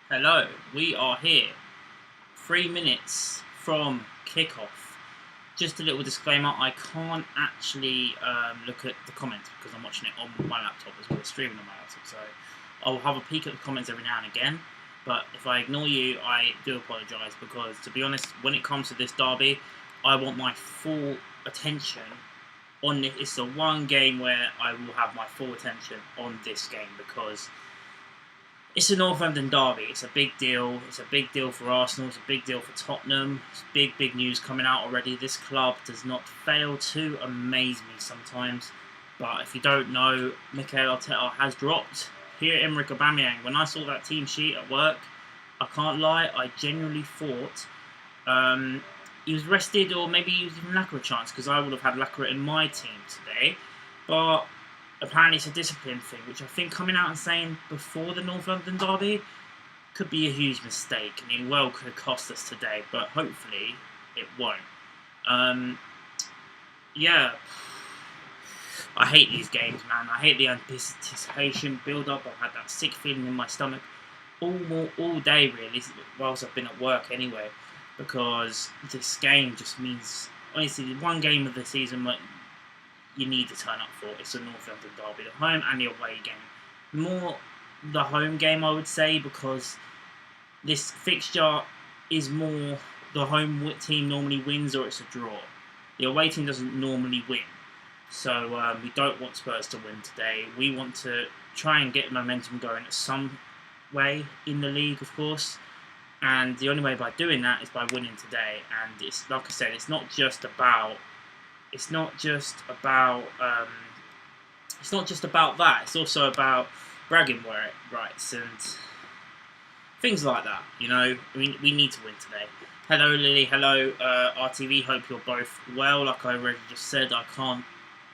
Hello, we are here 3 minutes from kickoff. Just a little disclaimer, I can't actually look at the comments because I'm watching it on my laptop as well as streaming on my laptop, so I'll have a peek at the comments every now and again, but if I ignore you, I do apologise because, to be honest, when it comes to this derby, I want my full attention on it. It's the one game where I will have my full attention on this game because it's a Northampton derby. It's a big deal. It's a big deal for Arsenal. It's a big deal for Tottenham. It's big news coming out already. This club does not fail to amaze me sometimes. But if you don't know, Mikel Arteta has dropped Pierre-Emerick Aubameyang. When I saw that team sheet at work, I can't lie, I genuinely thought he was rested, or maybe he was even Lacquer a chance, because I would have had Lacquer in my team today. But apparently it's a discipline thing, which I think coming out and saying before the Northampton derby could be a huge mistake. I mean, well could cost us today, but hopefully it won't. Yeah, I hate these games, man. I hate the anticipation build-up. I've had that sick feeling in my stomach all day, really, whilst I've been at work anyway, because this game just means, honestly, one game of the season where you need to turn up for. It's a Northampton derby, the home and the away game. More the home game, I would say, because this fixture is more the home team normally wins or it's a draw. The away team doesn't normally win. So we don't want Spurs to win today. We want to try and get momentum going at some way in the league, of course. And the only way by doing that is by winning today. And it's, like I said, it's not just about that. It's also about bragging rights and things like that. You know, we need to win today. Hello, Lily. Hello, RTV. Hope you're both well. Like I already just said, I can't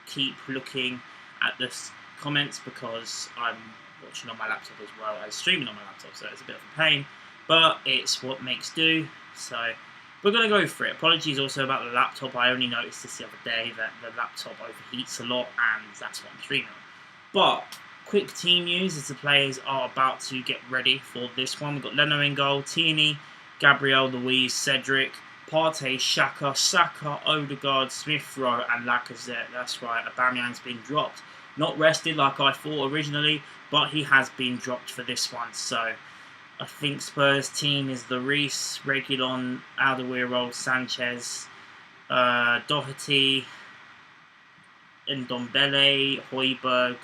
keep looking at the comments because I'm watching on my laptop as well as streaming on my laptop, so it's a bit of a pain. But it's what makes do. So we're going to go for it. Apologies also about the laptop. I only noticed this the other day that the laptop overheats a lot, and that's what I'm streaming on. But quick team news as the players are about to get ready for this one. We've got Leno in goal, Tierney, Gabriel, Louise, Cedric, Partey, Xhaka, Saka, Odegaard, Smith Rowe, and Lacazette. That's right, Aubameyang's been dropped. Not rested like I thought originally, but he has been dropped for this one. So I think Spurs team is the Reece, Reguilon, Alderweireld, Sanchez, Doherty, Ndombele, Højbjerg,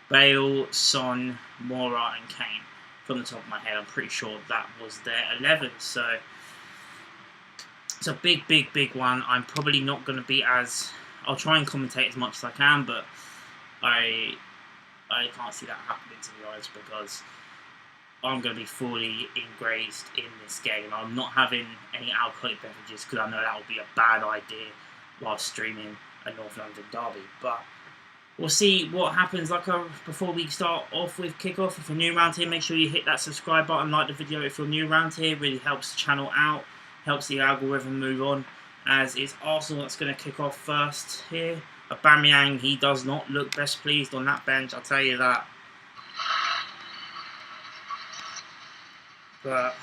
Bale, Son, Moura, and Kane. From the top of my head, I'm pretty sure that was their 11. So it's a big one. I'm probably not going to be as... I'll try and commentate as much as I can, but I can't see that happening, to be honest, because I'm going to be fully engaged in this game. I'm not having any alcoholic beverages because I know that would be a bad idea while streaming a Northampton derby. But we'll see what happens. Before we start off with kickoff, if you're new around here, make sure you hit that subscribe button, like the video if you're new around here. It really helps the channel out, helps the algorithm move on, as it's Arsenal that's going to kick off first here. Aubameyang, he does not look best pleased on that bench, I'll tell you that. But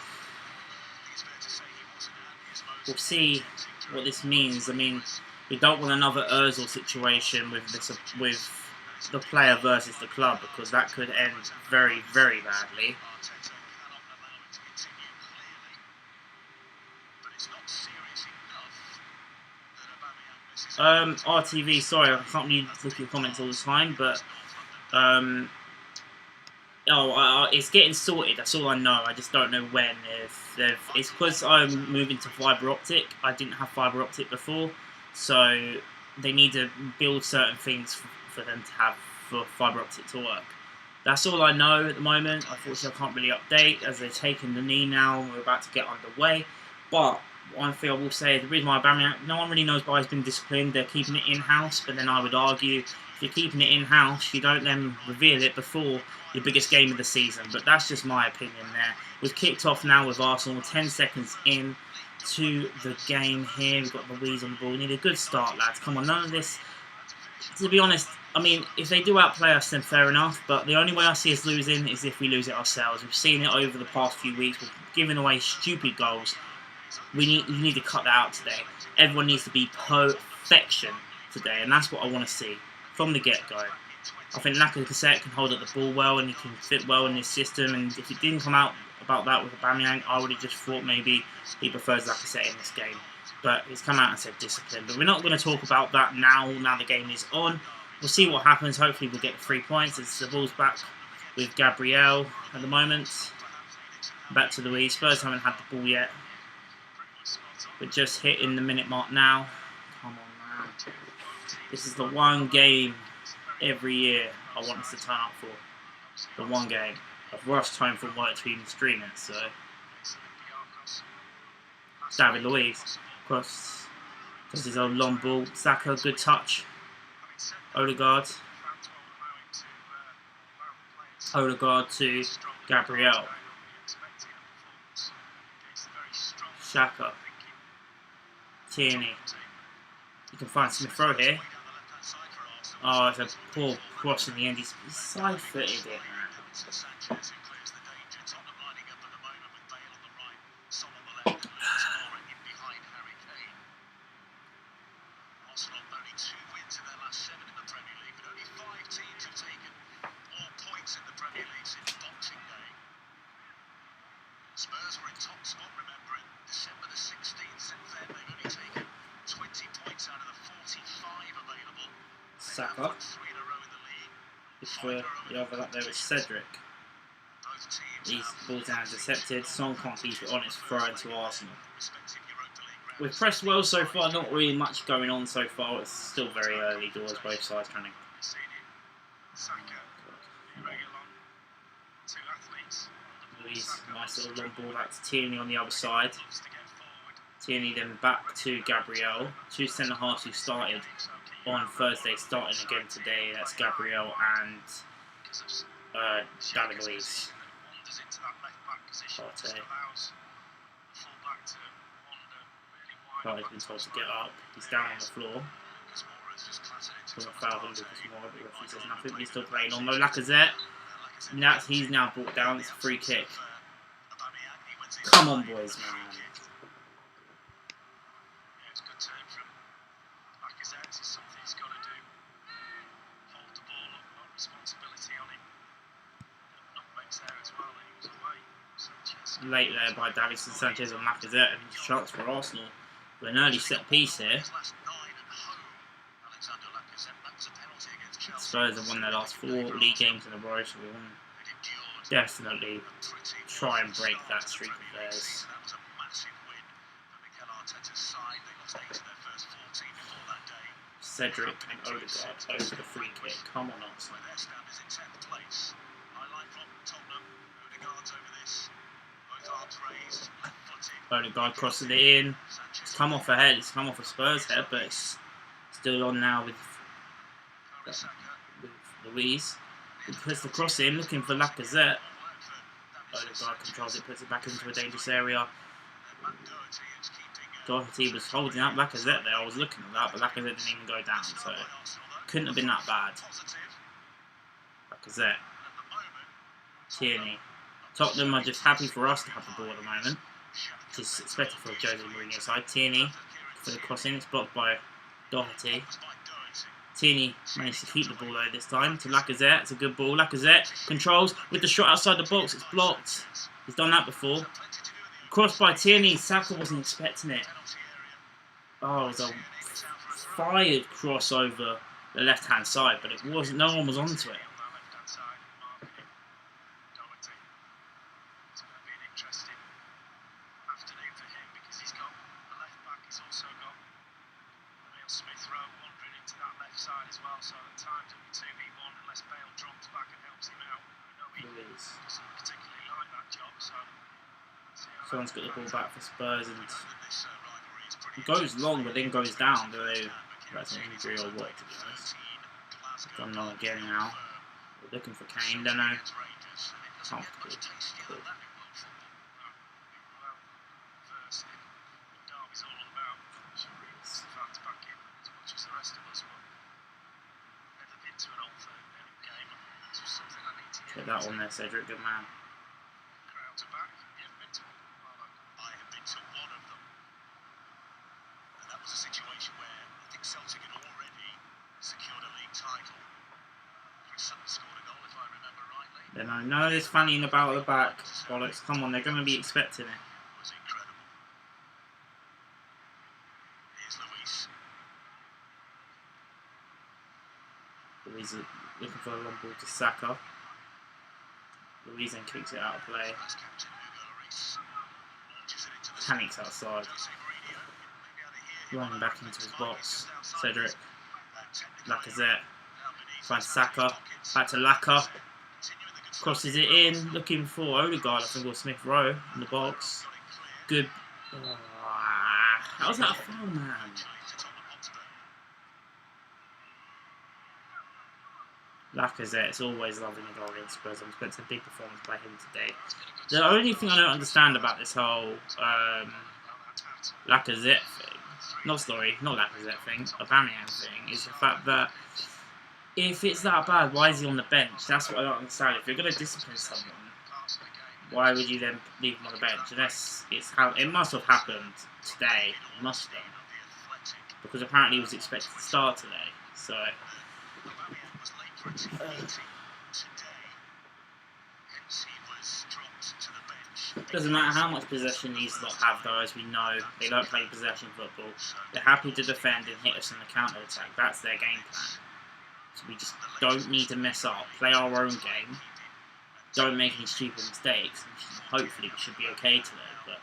we'll see what this means. I mean, we don't want another Ozil situation with the player versus the club, because that could end very badly. RTV, sorry, I can't really look at your comments all the time, but it's getting sorted. That's all I know. I just don't know when. It's because I'm moving to fibre optic. I didn't have fibre optic before, so they need to build certain things for them to have for fibre optic to work. That's all I know at the moment. Unfortunately, I can't really update as they're taking the knee now and we're about to get underway. But one thing I will say, the reason why Aubameyang, no one really knows why he's been disciplined. They're keeping it in-house, but then I would argue if you're keeping it in-house, you don't then reveal it before your biggest game of the season. But that's just my opinion there. We've kicked off now with Arsenal, 10 seconds in to the game here. We've got Louise on the ball. We need a good start, lads. Come on, none of this to be honest, I mean, if they do outplay us, then fair enough. But the only way I see us losing is if we lose it ourselves. We've seen it over the past few weeks. We're giving away stupid goals. We need to cut that out today. Everyone needs to be perfection today, and that's what I want to see from the get-go. I think Lacazette can hold up the ball well, and he can fit well in this system. And if it didn't come out about that with Aubameyang, I would have just thought maybe he prefers Lacazette in this game. But he's come out and said discipline. But we're not going to talk about that now. Now the game is on. We'll see what happens. Hopefully we'll get the 3 points. It's the ball's back with Gabriel at the moment. Back to Luis. Spurs haven't had the ball yet. We're just hitting the minute mark now. Come on, man. This is the one game every year I want us to turn up for. The one game. I've rushed home from work to even stream it, so. David Luiz. Cross. This is a long ball. Saka, good touch. Odegaard to Gabriel. Xhaka. Tierney. You can find Smith Rowe here. Oh, it's a poor cross in the end. He's side-footed it, man. Spurs were in top spot, remember, in December the 16th, since then they've only taken 20 points out of the 45 available. Saka. 3 in a row in the league. For the overlap there with Cedric. These balls down intercepted. Son can't keep it on, it's thrown to Arsenal. We've pressed well so far, not really much going on so far. It's still very early doors, both sides trying to. Luis, nice little long ball back to Tierney on the other side. Tierney then back to Gabriel. Two centre halves who started on Thursday, starting again today. That's Gabriel and David Luiz. Partey's been told to get up. He's down on the floor. From a foul on Lucas Moura, but the referee says nothing. He's still playing on. No Lacazette. He's now brought down. It's a free kick. Come on, boys, man. It's a good turn from Lacazette. It's something he's got to do. Hold the ball up, got responsibility on him. Nutmeg's there as well, and he was away. Sanchez. Late there by Davinson Sanchez and Lacazette, and chance for Arsenal. With an early set piece here. Spurs have won their last 4 league games in a row, so we want to definitely try and break that streak of theirs. Cedric and Odegaard over the free kick. Come on, Arsenal. Odegaard crossing it in. It's come off ahead. It's come off a Spurs head, but it's still on now with Luiz. He puts the cross in, looking for Lacazette. Odegaard controls it, puts it back into a dangerous area. Doherty was holding up Lacazette there. I was looking at that, but Lacazette didn't even go down, so couldn't have been that bad. Lacazette. Tierney. Tottenham are just happy for us to have the ball at the moment. Which is expected for Jose Mourinho's side. Tierney for the crossing. It's blocked by Doherty. Tierney managed to keep the ball though this time to Lacazette. It's a good ball. Lacazette controls with the shot outside the box. It's blocked. He's done that before. Crossed by Tierney. Saka wasn't expecting it. Oh, it was a fired cross over the left-hand side, but it wasn't. No one was onto it. Someone's got the ball back for Spurs and it goes long but then goes down. Don't know if that's an injury or what, to be honest. It's gone long again now. We're looking for Kane, don't know. Comfortable. Cool. into an old third game. This was something I need to Get that one there, Cedric. Good man. Crowds are back. You haven't been to one? I have been to one of them. And that was a situation where I think Celtic had already secured a league title. Chris Sutton scored a goal, if I remember rightly. Then I know there's fanning about at the back. Bollocks, come on, they're going to be expecting it. It was incredible. Here's Luis. Luis is looking for a long ball to Saka. Luis then kicks it out of play. That's captain Hugo Lloris. Launches it into the Panics outside. Jose Mourinho. Maybe out of here. Running back into his box. Just outside Cedric. technically, Lacazette. now Benitez Finds has Saka. his pockets. Back to Laka. Continuing the good stuff. Crosses it in. Looking for Odegaard, I think, or Smith Rowe in the box. Got it clear. Good. How's that a foul, man? Challenge to Tottenham Hotspur. Lacazette's always loving the goal against Spurs. I'm expecting a big performance by him today. The only thing I don't understand about this whole Lacazette thing, not Lacazette thing, Aubameyang thing, is the fact that if it's that bad, why is he on the bench? That's what I don't understand. If you're going to discipline someone, why would you then leave him on the bench? Unless it's how it must have happened today. It must have done. Because apparently he was expected to start today. So Aubameyang was late for a team meeting today, hence he was dropped to the bench. doesn't matter how much possession these lot have, though, as we know, they don't play possession football. They're happy to defend and hit us in the counter attack. That's their game plan. So we just don't need to mess up. Play our own game. Don't make any stupid mistakes. Hopefully, we should be okay today. But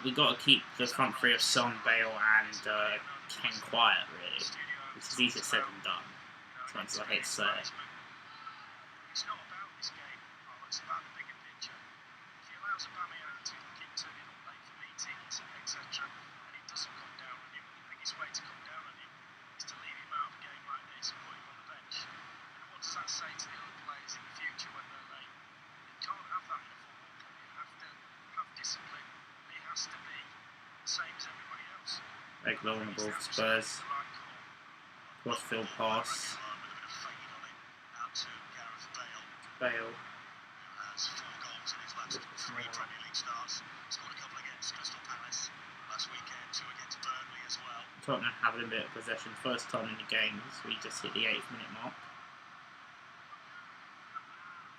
we got to keep the front three of Son, Bale, and Ken quiet, really. Which is easier said than done. Sometimes I hate to say it. It's not about this game, it's about the bigger picture. If he allows Aubameyang to keep turning up late for meetings, etc., and it doesn't come down on him, the biggest way to come down on him is to leave him out of a game like this and put him on the bench. And what does that say to the other players in the future when they're late? You can't have that in a football club. You have to have discipline. It has to be the same as everybody else. Big low on the ball for Spurs. Crossfield pass. Bale. Has 4 goals in his last 3 Premier League starts. Scored a couple against Crystal Palace last weekend, 2 against Burnley as well. Tottenham having a bit of possession. First time in the game, so we just hit the 8th minute mark.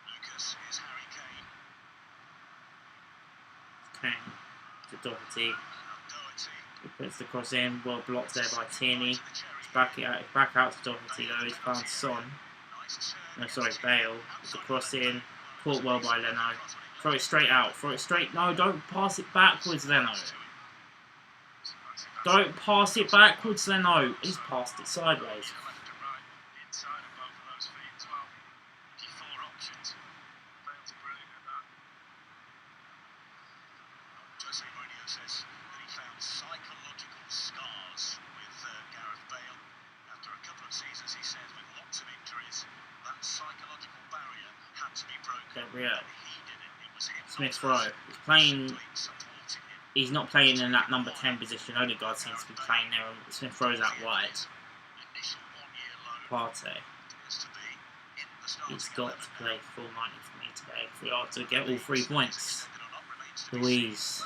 Lucas, here's Harry Kane. Kane to Doherty. Doherty. He puts the cross in. Well blocked there by Tierney. It's back out to Doherty though. He's found Son. No, sorry, Bale. It's a cross in. Caught well by Leno. Throw it straight out. Throw it straight. No, don't pass it backwards, Leno. Don't pass it backwards, Leno. He's passed it sideways. Left and right, inside of both of those feet as well. Looking for options. Bale's brilliant at that. Jose Mourinho says that he found psychological scars with Gareth Bale. After a couple of seasons, he says, with lots of injuries, that psychological barrier had to be broken. Gabriel. And he did it. It was him. Smith Rowe. He's playing. He's not playing in that number 10 position. Odegaard seems to be playing there. Smith Rowe's out wide. Partey. He's got to play full 90 for me today if we are to get all 3 points. Luis.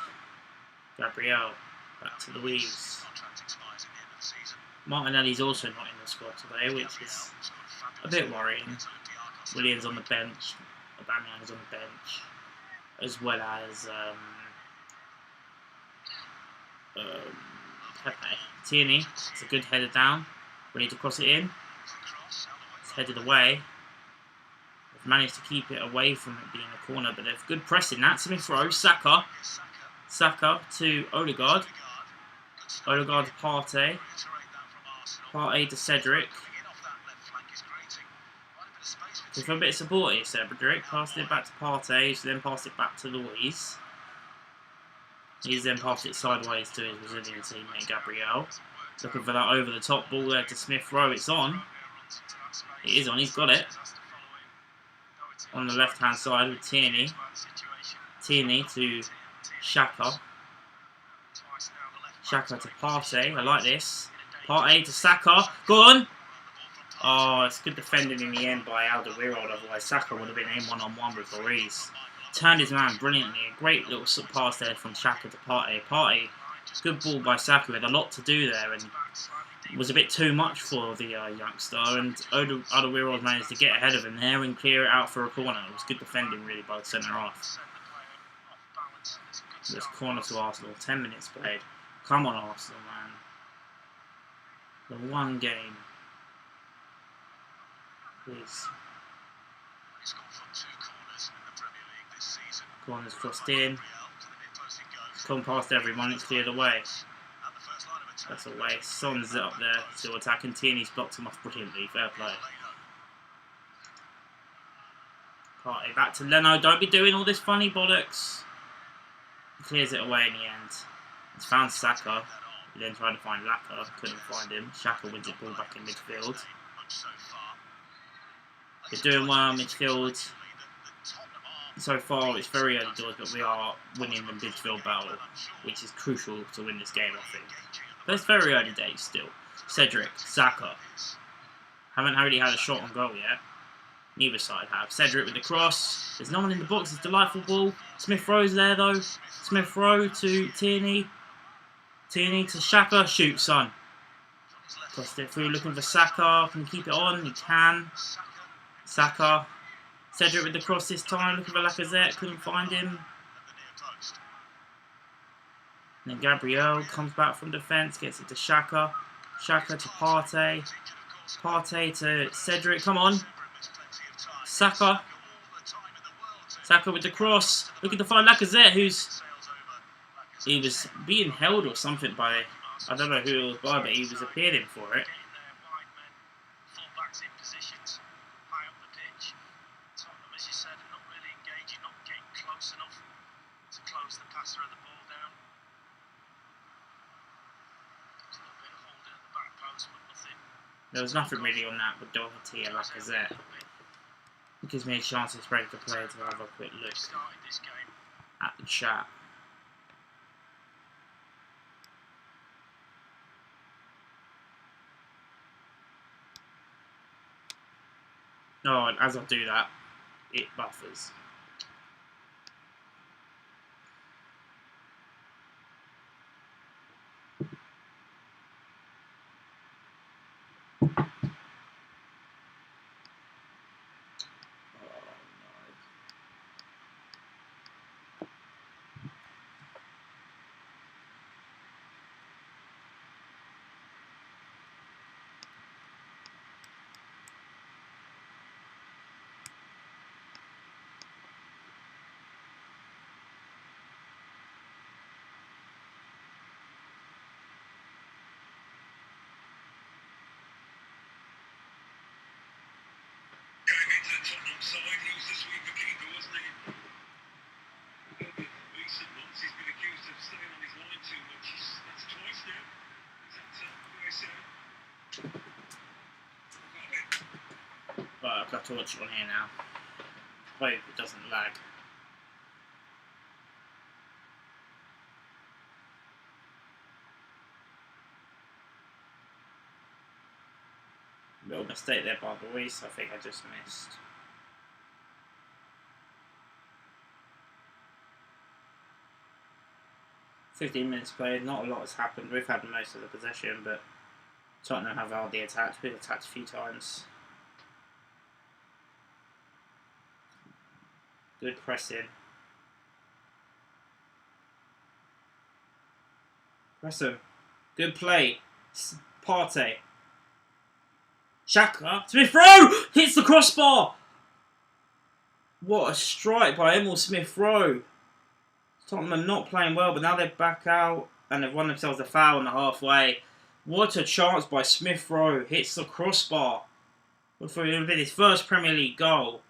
Gabriel. Back to Luis. Martinelli's also not in the squad today, which is a bit worrying. Williams on the bench. Aubameyang's on the bench. As well as Pepe. Tierney, it's a good header down. Ready to cross it in. It's headed away. They've managed to keep it away from it being a corner, but they've good pressing. That's Smith Rowe. Saka. Saka to Odegaard. Odegaard to Partey. Partey to Cedric. With a bit of support here, Cedric. Passed it back to Partey, so then passed it back to Luis. He's then passed it sideways to his Brazilian teammate Gabriel. Looking for that over the top ball there to Smith Rowe. It's on. It is on. He's got it. On the left hand side with Tierney. Tierney to Xhaka. Xhaka to Partey. I like this. Partey to Saka. Go on. Oh, it's good defending in the end by Alderweireld, otherwise Saka would have been in one-on-one with Lloris. Turned his man brilliantly. A great little pass there from Xhaka to Partey. Partey, good ball by Saka, with a lot to do there, and it was a bit too much for the youngster, and Alderweireld managed to get ahead of him there and clear it out for a corner. It was good defending really by the centre-half. This corner to Arsenal, 10 minutes played. Come on Arsenal, man. The one game. Please. Corners crossed in. It's gone past everyone, it's cleared away. That's away. Son's up there, still attacking. Tierney's blocked him off brilliantly. Fair play. Partey back to Leno. Don't be doing all this funny bollocks. He clears it away in the end. He's found Saka. He then tried to find Laka. Couldn't find him. Xhaka wins the ball back in midfield. They're doing well in midfield. So far, it's very early doors, but we are winning the midfield battle, which is crucial to win this game, I think. But it's very early days still. Cedric, Saka. Haven't really had a shot on goal yet. Neither side have. Cedric with the cross. There's no one in the box. It's a delightful ball. Smith Rowe's there though. Smith Rowe to Tierney. Tierney to Xhaka. Shoot, son. Crossed it through, looking for Saka. Can he keep it on? He can. Saka. Cedric with the cross this time, looking for Lacazette. Couldn't find him. And then Gabriel comes back from defence, gets it to Xhaka. Xhaka to Partey. Partey to Cedric. Come on. Saka. Saka with the cross. Looking to find Lacazette, he was being held or something by, I don't know who it was by, but he was appealing for it. There was nothing really on that with Doherty and Lacazette. It gives me a chance to break the play to have a quick look at the chat. Oh, and as I do that, it buffers. The Tottenham side, he was the sweeper keeper, wasn't he? In recent months, he's been accused of staying on his line too much. That's twice now. Is that what I say? Right, I've got to watch it on here now. Hope it doesn't lag. Little mistake there by Lloris, I think I just missed. "15 minutes played, not a lot has happened. We've had most of the possession, but Tottenham have held the attack. We've attacked a few times. Good pressing. Press him. Good play. Partey. Xhaka. Smith Rowe hits the crossbar. What a strike by Emil Smith Rowe. Tottenham are not playing well, but now they're back out and they've won themselves a foul in the halfway. What a chance by Smith Rowe. Hits the crossbar. Would have been his first Premier League goal.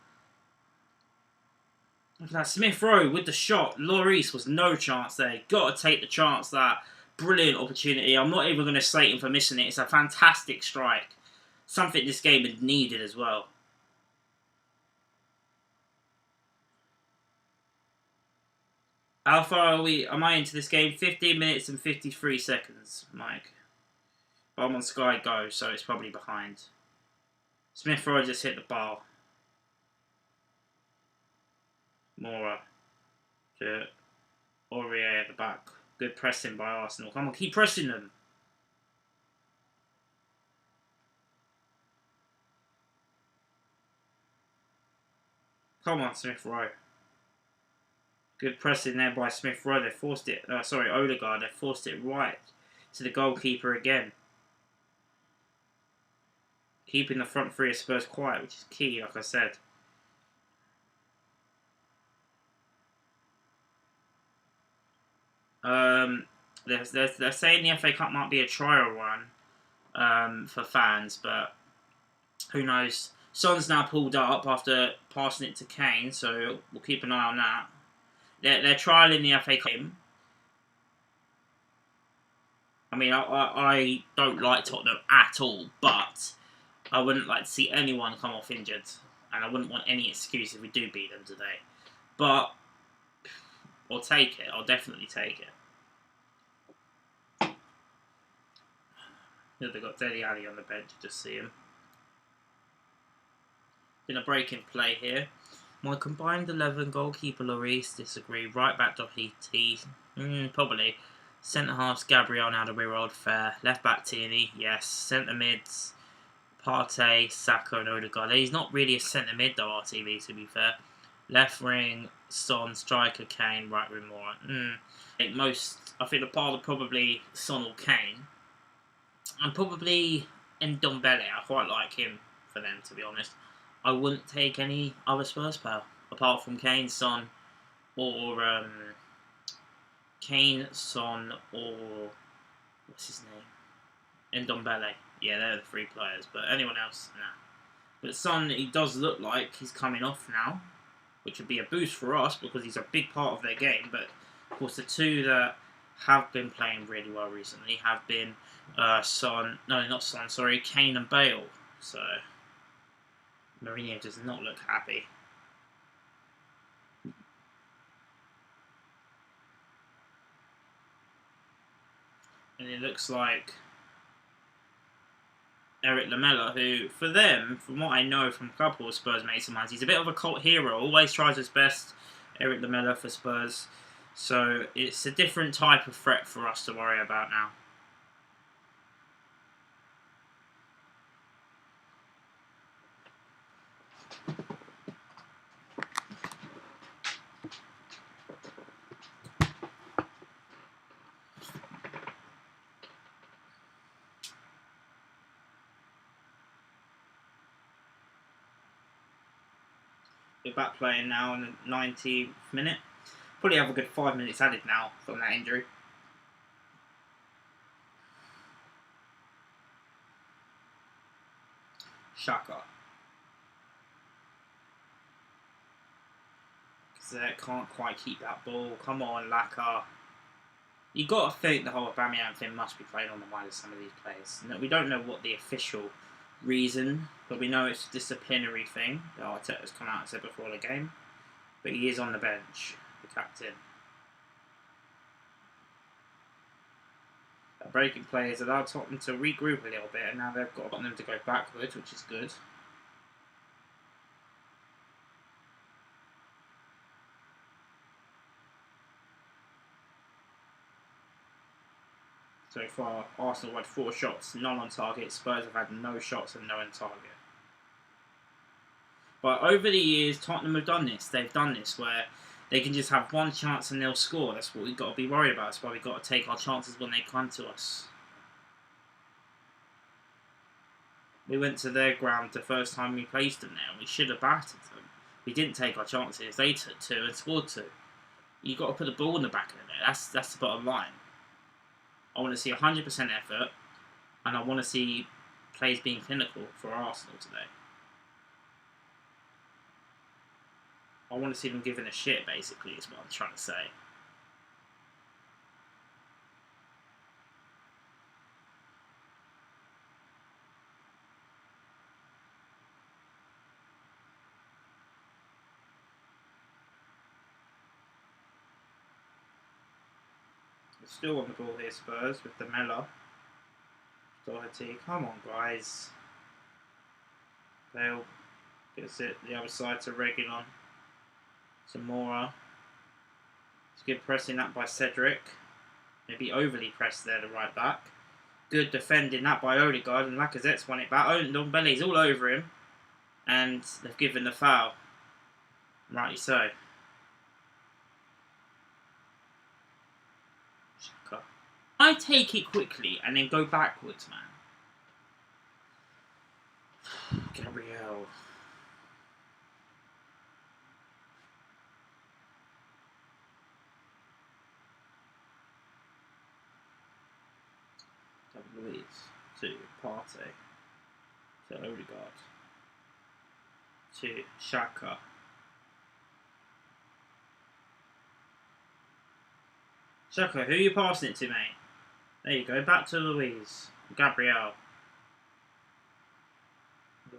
Now Smith Rowe with the shot. Lloris was no chance there. Got to take the chance. That brilliant opportunity. I'm not even going to slate him for missing it. It's a fantastic strike. Something this game had needed as well. How far am I into this game? 15 minutes and 53 seconds, Mike. But I'm on Sky Go, so it's probably behind. Smith Rowe just hit the bar. Mora to Aurier at the back. Good pressing by Arsenal. Come on, keep pressing them. Come on, Smith Rowe. Good pressing there by Smith Rowe. They forced it. Sorry, Odegaard. They forced it right to the goalkeeper again. Keeping the front three of Spurs quiet, which is key, like I said. They're saying the FA Cup might be a trial run for fans, but who knows? Son's now pulled up after passing it to Kane, so we'll keep an eye on that. They're trialling the FA Cup. I mean, I don't like Tottenham at all, but I wouldn't like to see anyone come off injured, and I wouldn't want any excuse if we do beat them today. But I'll take it. I'll definitely take it. They've got Dele Alli on the bench, just see him. Been a break in play here. My combined 11 goalkeeper Lloris disagree. Right back Doherty. Probably. Centre halves Gabriel now the rear old fair. Left back Tierney, yes. Centre mids Partey, Saka and Odegaard. He's not really a centre mid though, RTV, to be fair. Left wing Son, striker Kane, right wing Moura. I think the part of probably Son or Kane. And probably Ndombele. I quite like him for them, to be honest. I wouldn't take any other Spurs player apart from Kane, Son, or Kane, Son, or what's his name? Ndombele. Yeah, they're the three players. But anyone else, nah. But Son, he does look like he's coming off now, which would be a boost for us because he's a big part of their game. But of course, the two that have been playing really well recently have been Kane and Bale. So Mourinho does not look happy. And it looks like Eric Lamela, who, for them, from what I know from a couple of Spurs mates of mine, he's a bit of a cult hero, always tries his best, Eric Lamela for Spurs. So it's a different type of threat for us to worry about now. We're back playing now in the 90th minute. Probably have a good 5 minutes added now from that injury. Shaka. Zek can't quite keep that ball. Come on, Laka. You got to think the whole Aubameyang thing must be playing on the mind of some of these players. We don't know what the official reason, but we know it's a disciplinary thing that Arteta's come out and said before the game. But he is on the bench, the captain. That breaking play has allowed Tottenham to regroup a little bit, and now they've got them to go backwards, which is good. So far, Arsenal had 4 shots, none on target. Spurs have had no shots and no on target. But over the years, Tottenham have done this. They've done this where they can just have one chance and they'll score. That's what we've got to be worried about. That's why we've got to take our chances when they come to us. We went to their ground the first time we placed them there, and we should have battered them. We didn't take our chances. They took 2 and scored 2. You've got to put the ball in the back of the net. That's the bottom line. I want to see 100% effort, and I want to see plays being clinical for Arsenal today. I want to see them giving a shit, basically, is what I'm trying to say. We're still on the ball here, Spurs, with the Mella. Doherty, come on, guys. Bale gets it the other side to Reguilon. Zamora. It's good pressing that by Cedric. Maybe overly pressed there, the right back. Good defending that by Odegaard, and Lacazette's won it back. Ndombele's all over him, and they've given the foul. Rightly so. Shaka. I take it quickly and then go backwards, man. Gabriel. Luiz to Partey to Odegaard to Xhaka. Xhaka, who are you passing it to, mate? There you go, back to Luiz. Gabriel.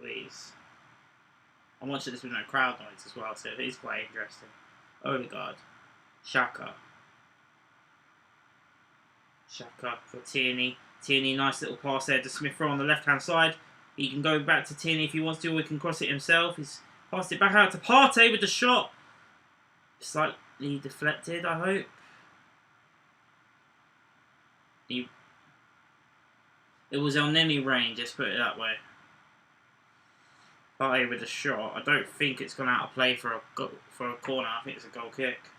Luiz. I'm watching this with no crowd noise as well, so it is quite interesting. Odegaard. Xhaka. Xhaka for Tierney. Tierney, nice little pass there to Smith Rowe on the left-hand side. He can go back to Tierney if he wants to, or he can cross it himself. He's passed it back out to Partey with the shot. Slightly deflected, I hope. It was on any range, let's put it that way. Partey with a shot. I don't think it's gone out of play for a corner. I think it's a goal kick.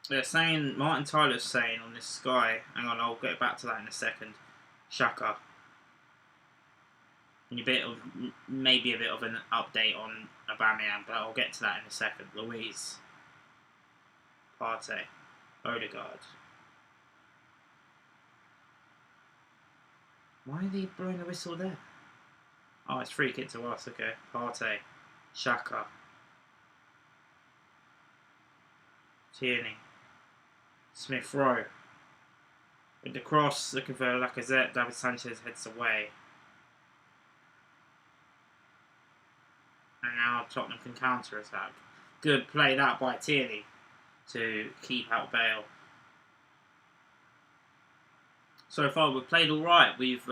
They're saying, Martin Tyler's saying on this Sky, hang on, I'll get back to that in a second. Xhaka. And maybe a bit of an update on Aubameyang, but I'll get to that in a second. Luiz. Partey. Odegaard. Why are they blowing the whistle there? Oh, it's free kick to us, okay. Partey. Xhaka. Tierney. Smith Rowe. With the cross, looking for Lacazette. David Sanchez heads away. And now Tottenham can counter-attack. Good play that by Tierney to keep out Bale. So far we've played alright. We've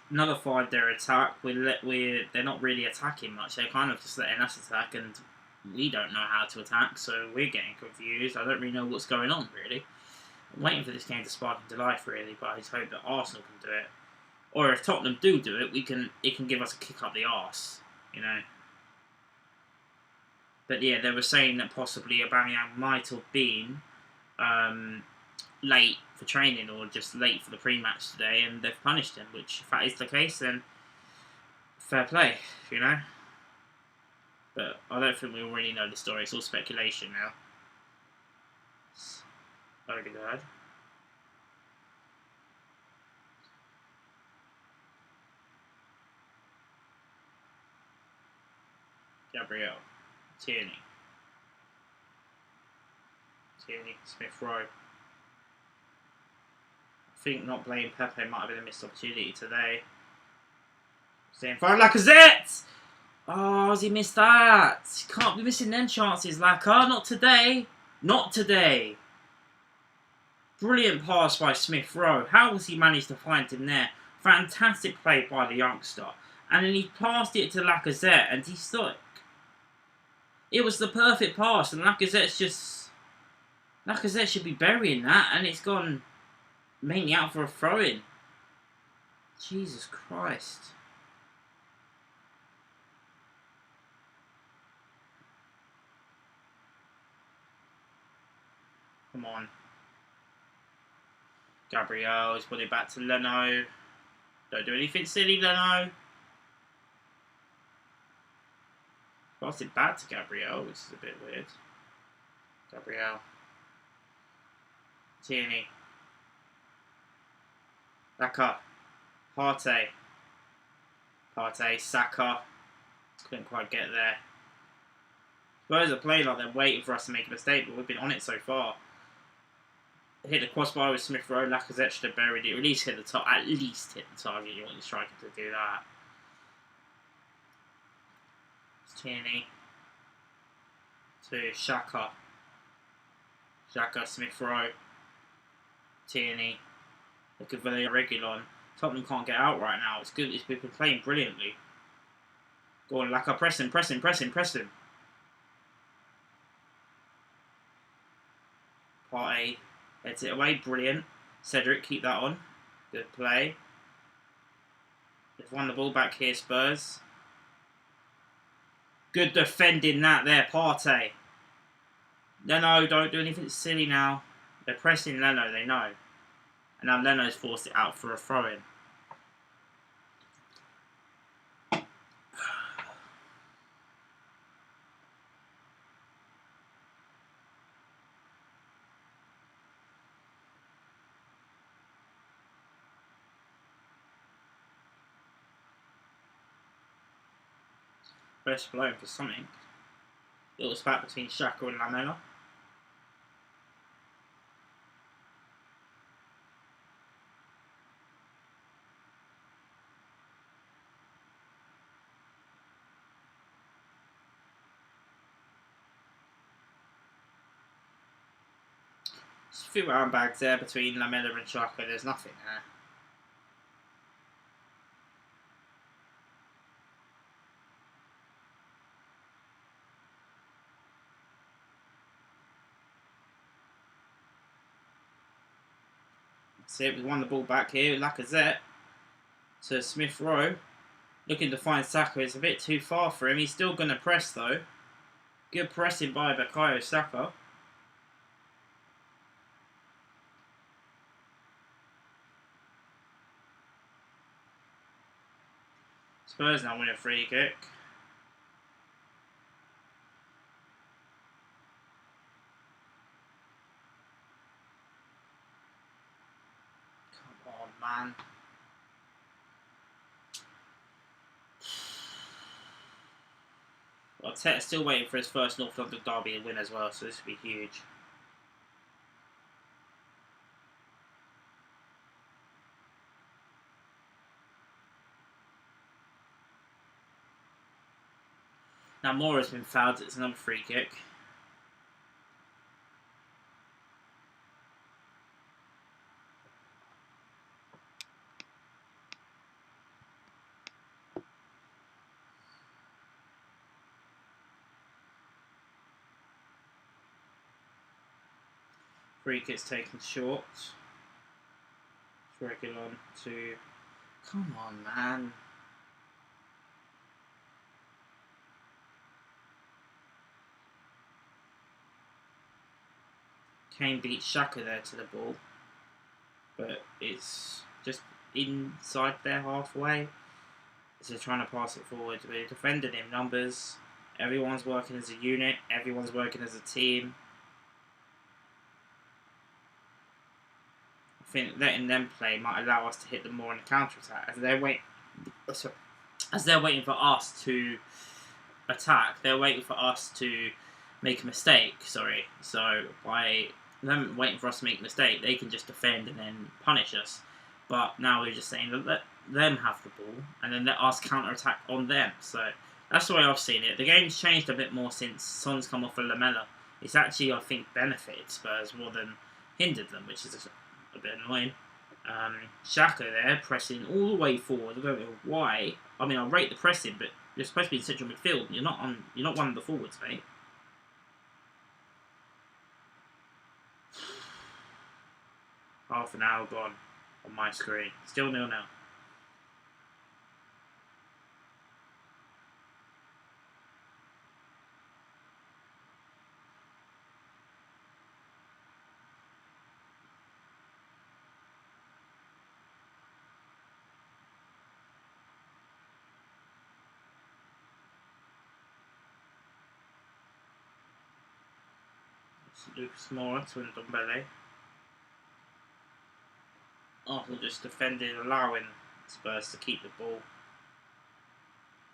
nullified their attack. They're not really attacking much. They're kind of just letting us attack, and we don't know how to attack, so we're getting confused. I don't really know what's going on, really. I'm waiting for this game to spark into life, really, but I just hope that Arsenal can do it. Or if Tottenham do it, it can give us a kick up the arse, you know. But yeah, they were saying that possibly Aubameyang might have been late for training or just late for the pre-match today, and they've punished him, which if that is the case, then fair play, you know. But I don't think we already know the story. It's all speculation now. Odegaard. Gabriel. Tierney. Smith Rowe. I think not playing Pepe might have been a missed opportunity today. Staying forward, Lacazette! Oh, has he missed that? He can't be missing them chances, Lacazette. Not today. Not today. Brilliant pass by Smith Rowe. How has he managed to find him there? Fantastic play by the youngster. And then he passed it to Lacazette, and he's like, it was the perfect pass, and Lacazette should be burying that, and it's gone mainly out for a throw-in. Jesus Christ. Come on. Gabriel has put it back to Leno. Don't do anything silly, Leno. Passed it back to Gabriel, which is a bit weird. Gabriel. Tierney. Saka. Partey. Saka. Couldn't quite get there. Spurs are playing like they're waiting for us to make a mistake, but we've been on it so far. Hit the crossbar with Smith Rowe. Lacazette should have buried it. At least hit the target. You want your striker to do that. Tierney to Xhaka. Xhaka, Smith Rowe, Tierney. Look at Villarreal. Tottenham can't get out right now. It's good. We've been playing brilliantly. Go on, Laka, press him. Partey heads it away. Brilliant. Cedric, keep that on. Good play. They've won the ball back here, Spurs. Good defending that there, Partey. Leno, don't do anything silly now. They're pressing Leno, they know. And now Leno's forced it out for a throw-in. Best blown for something. Little spat between Xhaka and Lamela. Just a few armbags there between Lamela and Xhaka. There's nothing there. See, we won the ball back here. Lacazette to Smith Rowe. Looking to find Saka. It's a bit too far for him. He's still going to press though. Good pressing by Bukayo Saka. Spurs now win a free kick. Come on, man. Well, Arteta's still waiting for his first North London derby to win as well, so this would be huge. Now Mora's been fouled, it's another free kick. Free kick's taken short. Regulon to... Come on, man. Kane beats Xhaka there to the ball. But it's just inside there halfway. So they're trying to pass it forward. We're defending in numbers. Everyone's working as a unit. Everyone's working as a team. I think letting them play might allow us to hit them more on the counter attack as they're waiting for us to attack. They're waiting for us to make a mistake. Sorry. So by them waiting for us to make a mistake, they can just defend and then punish us. But now we're just saying that let them have the ball and then let us counter attack on them. So that's the way I've seen it. The game's changed a bit more since Son's come off of Lamela. It's actually, I think, benefited Spurs more than hindered them, which is a bit annoying. Xhaka there, pressing all the way forward. I don't know why. I mean, I rate the pressing, but you're supposed to be in central midfield. You're not one of the forwards, mate. Half an hour gone on my screen. Still 0-0. Lucas Moura to Ndombele. Arsenal just defending, allowing Spurs to keep the ball.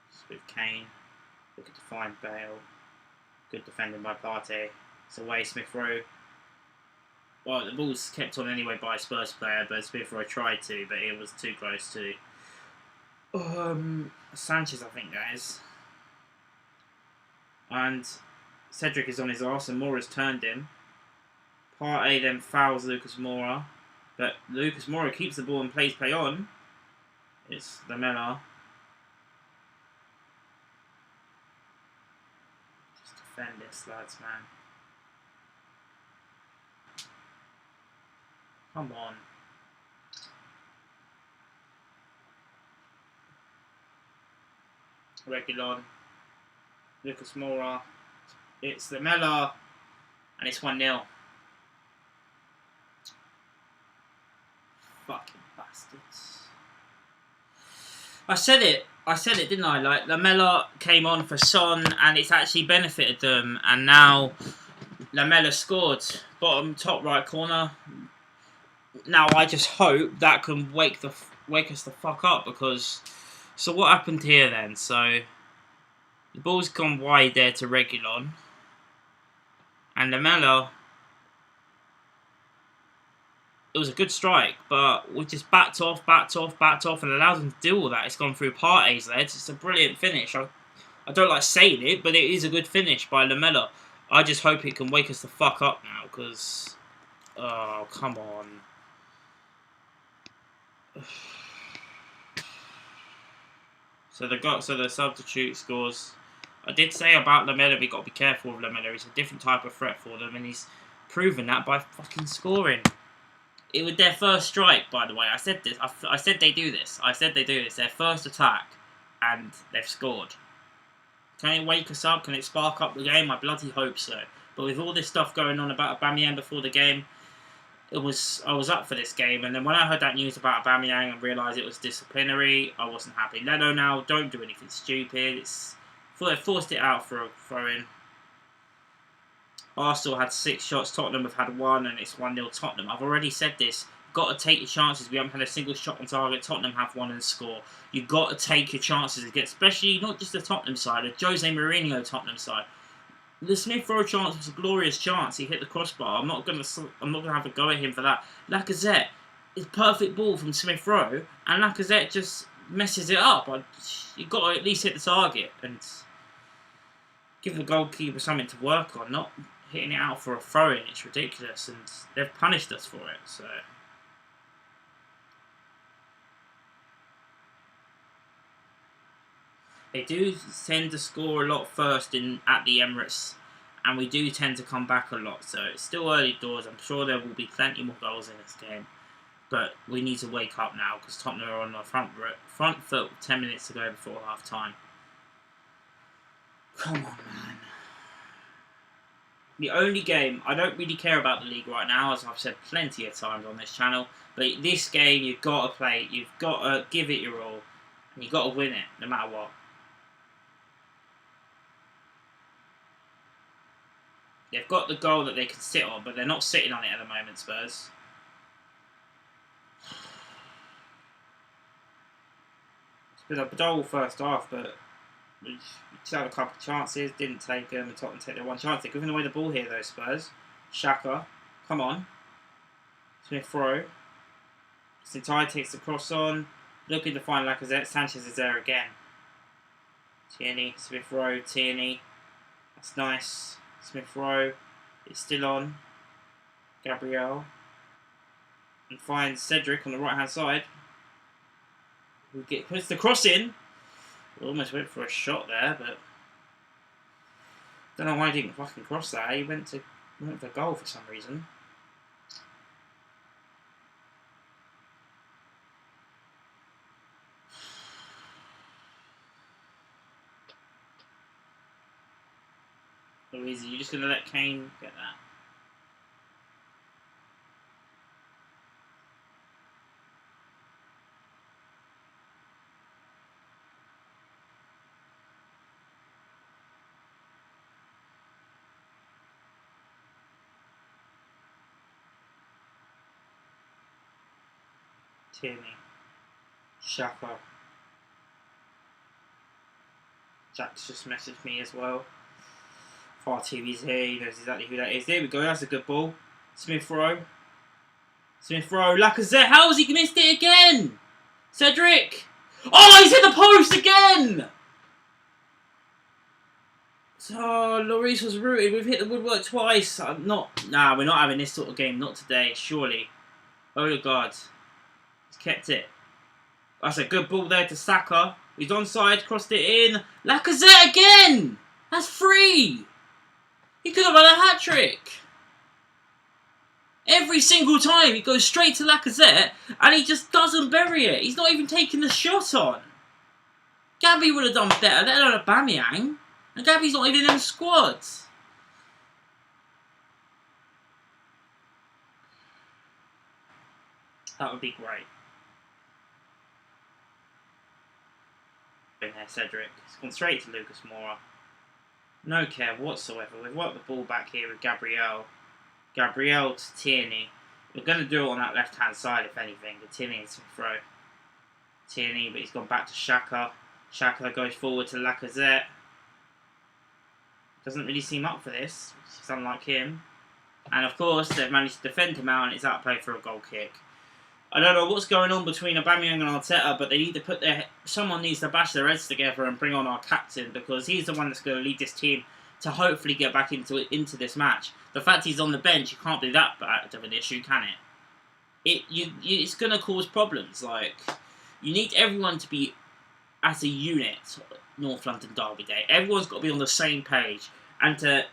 Just with Kane. Looking to find Bale. Good defending by Partey. It's away, Smith Rowe. Well, the ball's kept on anyway by a Spurs player, but Smith Rowe tried to, but it was too close to Sanchez, I think that is. And Cedric is on his arse and Moura's turned him. Partey then fouls Lucas Moura. But Lucas Moura keeps the ball and plays play on. It's Lamela. Just defend this, lads, man. Come on. Reguilon. Lucas Moura. It's Lamela. And it's 1-0. Fucking bastards. I said it, didn't I? Like, Lamela came on for Son, and it's actually benefited them. And now, Lamela scored. Bottom, top right corner. Now, I just hope that can wake us the fuck up, because... So, what happened here, then? So, the ball's gone wide there to Reguilon. And Lamela... It was a good strike, but we just backed off, and allowed them to do all that. It's gone through Partey's legs. It's a brilliant finish. I don't like saying it, but it is a good finish by Lamela. I just hope it can wake us the fuck up now, because... Oh, come on. So the substitute scores. I did say about Lamela, we got to be careful of Lamela. He's a different type of threat for them, and he's proven that by fucking scoring. It was their first strike, by the way. I said this. I said they do this. Their first attack, and they've scored. Can it wake us up? Can it spark up the game? I bloody hope so. But with all this stuff going on about Aubameyang before the game, I was up for this game. And then when I heard that news about Aubameyang and realised it was disciplinary, I wasn't happy. Leno now, don't do anything stupid. They forced it out for a throw-in. Arsenal had 6 shots, Tottenham have had 1, and it's 1-0 Tottenham. I've already said this. You've got to take your chances. We haven't had a single shot on target. Tottenham have 1 and score. You've got to take your chances against, especially not just the Tottenham side, the Jose Mourinho Tottenham side. The Smith Rowe chance was a glorious chance. He hit the crossbar. I'm not gonna have a go at him for that. Lacazette is perfect ball from Smith Rowe, and Lacazette just messes it up. You've got to at least hit the target and give the goalkeeper something to work on, not hitting it out for a throw-in. It's ridiculous, and they've punished us for it. So they do tend to score a lot first at the Emirates, and we do tend to come back a lot. So it's still early doors. I'm sure there will be plenty more goals in this game, but we need to wake up now, because Tottenham are on the front foot with 10 minutes to go before half time. Come on, man. The only game, I don't really care about the league right now, as I've said plenty of times on this channel, but this game you've got to play, you've got to give it your all, and you've got to win it, no matter what. They've got the goal that they can sit on, but they're not sitting on it at the moment, Spurs. It's been a dull first half, but we just had a couple of chances, didn't take them, and Tottenham take their one chance. They're giving away the ball here, though, Spurs. Xhaka, come on. Smith Rowe. Sintai takes the cross on, looking to find Lacazette. Sanchez is there again. Tierney, Smith Rowe, Tierney. That's nice. Smith Rowe. It's still on. Gabriel. And finds Cedric on the right hand side. Who puts the cross in. We almost went for a shot there, but don't know why he didn't fucking cross that. He went for goal for some reason. Louise, are you just gonna let Kane get that? Tierney, Xhaka. Jack's just messaged me as well. Far TV's here, he knows exactly who that is. There we go, that's a good ball. Smith Rowe. Smith Rowe, Lacazette, how has he missed it again? Cedric! Oh, he's hit the post again! Oh, Lloris was rooted. We've hit the woodwork twice. We're not having this sort of game. Not today, surely. Odegaard. He's kept it. That's a good ball there to Saka. He's onside, crossed it in. Lacazette again! That's free! He could have had a hat-trick. Every single time he goes straight to Lacazette and he just doesn't bury it. He's not even taking the shot on. Gabby would have done better, let alone Aubameyang. And Gabby's not even in the squad. That would be great. In there, Cedric. It's gone straight to Lucas Moura. No care whatsoever. We've worked the ball back here with Gabriel. Gabriel to Tierney. We're going to do it on that left-hand side, if anything. The Tierney is to throw. Tierney, but he's gone back to Xhaka. Xhaka goes forward to Lacazette. Doesn't really seem up for this, which is unlike him. And of course, they've managed to defend him out, and it's outplay for a goal kick. I don't know what's going on between Aubameyang and Arteta, but they need to put someone needs to bash their heads together and bring on our captain, because he's the one that's going to lead this team to hopefully get back into this match. The fact he's on the bench, it can't be that bad of an issue, can it? It's going to cause problems. Like, you need everyone to be as a unit. North London Derby Day. Everyone's got to be on the same page, and for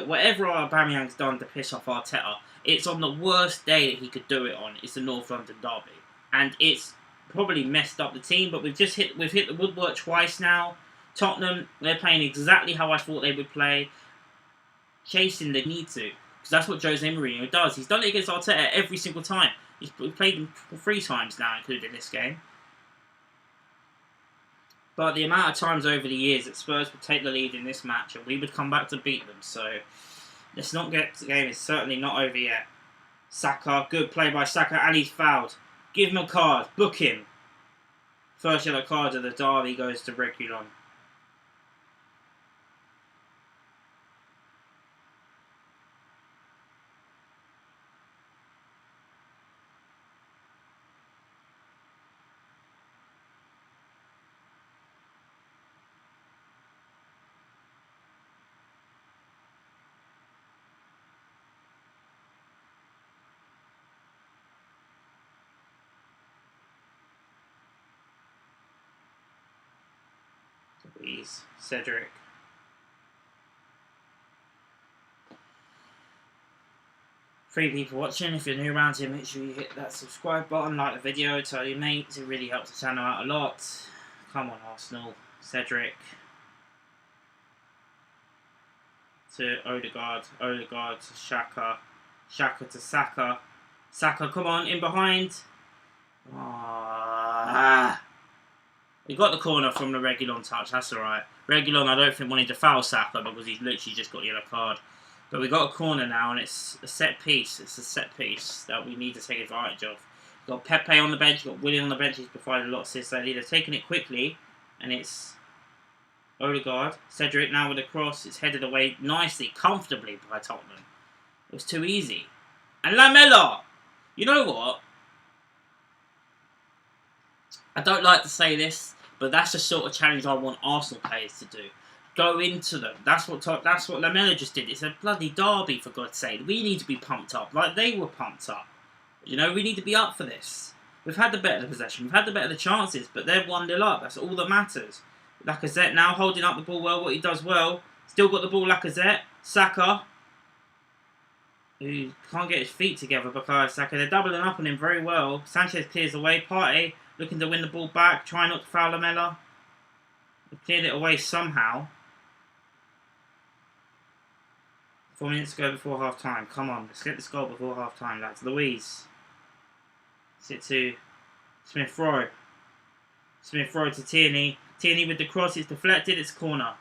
whatever Aubameyang's done to piss off Arteta, it's on the worst day that he could do it on. It's the North London Derby, and it's probably messed up the team. But we've hit the woodwork twice now. Tottenham, they're playing exactly how I thought they would play, chasing the need to, because that's what Jose Mourinho does. He's done it against Arteta every single time. He's played them 3 times now, including this game. But the amount of times over the years that Spurs would take the lead in this match and we would come back to beat them. So, let's not get the game is certainly not over yet. Saka, good play by Saka, and he's fouled. Give him a card, book him. First yellow card of the derby goes to Reguilon. Please, Cedric. Three people watching. If you're new around here, make sure you hit that subscribe button, like the video, tell your mates. It really helps the channel out a lot. Come on, Arsenal. Cedric. To Odegaard. Odegaard to Xhaka. Xhaka to Saka. Saka, come on, in behind. He got the corner from the Reguilon touch, that's alright. Reguilon, I don't think, wanted to foul Saka because he's literally just got a yellow card. But we got a corner now, and it's a set piece. It's a set piece that we need to take advantage of. We've got Pepe on the bench, we've got Willian on the bench, he's provided a lot of assists. They've taken it quickly, and it's Odegaard. Cedric now with a cross. It's headed away nicely, comfortably by Tottenham. It was too easy. And Lamela! You know what? I don't like to say this, but that's the sort of challenge I want Arsenal players to do. Go into them. That's what Lamela just did. It's a bloody derby, for God's sake. We need to be pumped up, like they were pumped up. You know, we need to be up for this. We've had the better possession. We've had the better chances, but they're 1-0 up. That's all that matters. Lacazette now holding up the ball well, what he does well. Still got the ball, Lacazette. Saka, who can't get his feet together, because Saka, they're doubling up on him very well. Sanchez clears away. Partey looking to win the ball back, trying not to foul Lamela. They cleared it away somehow. 4 minutes to go before half time. Come on, let's get this goal before half time, lads. Luiz. Sit to Smith Rowe. Smith Rowe to Tierney. Tierney with the cross, it's deflected, it's corner.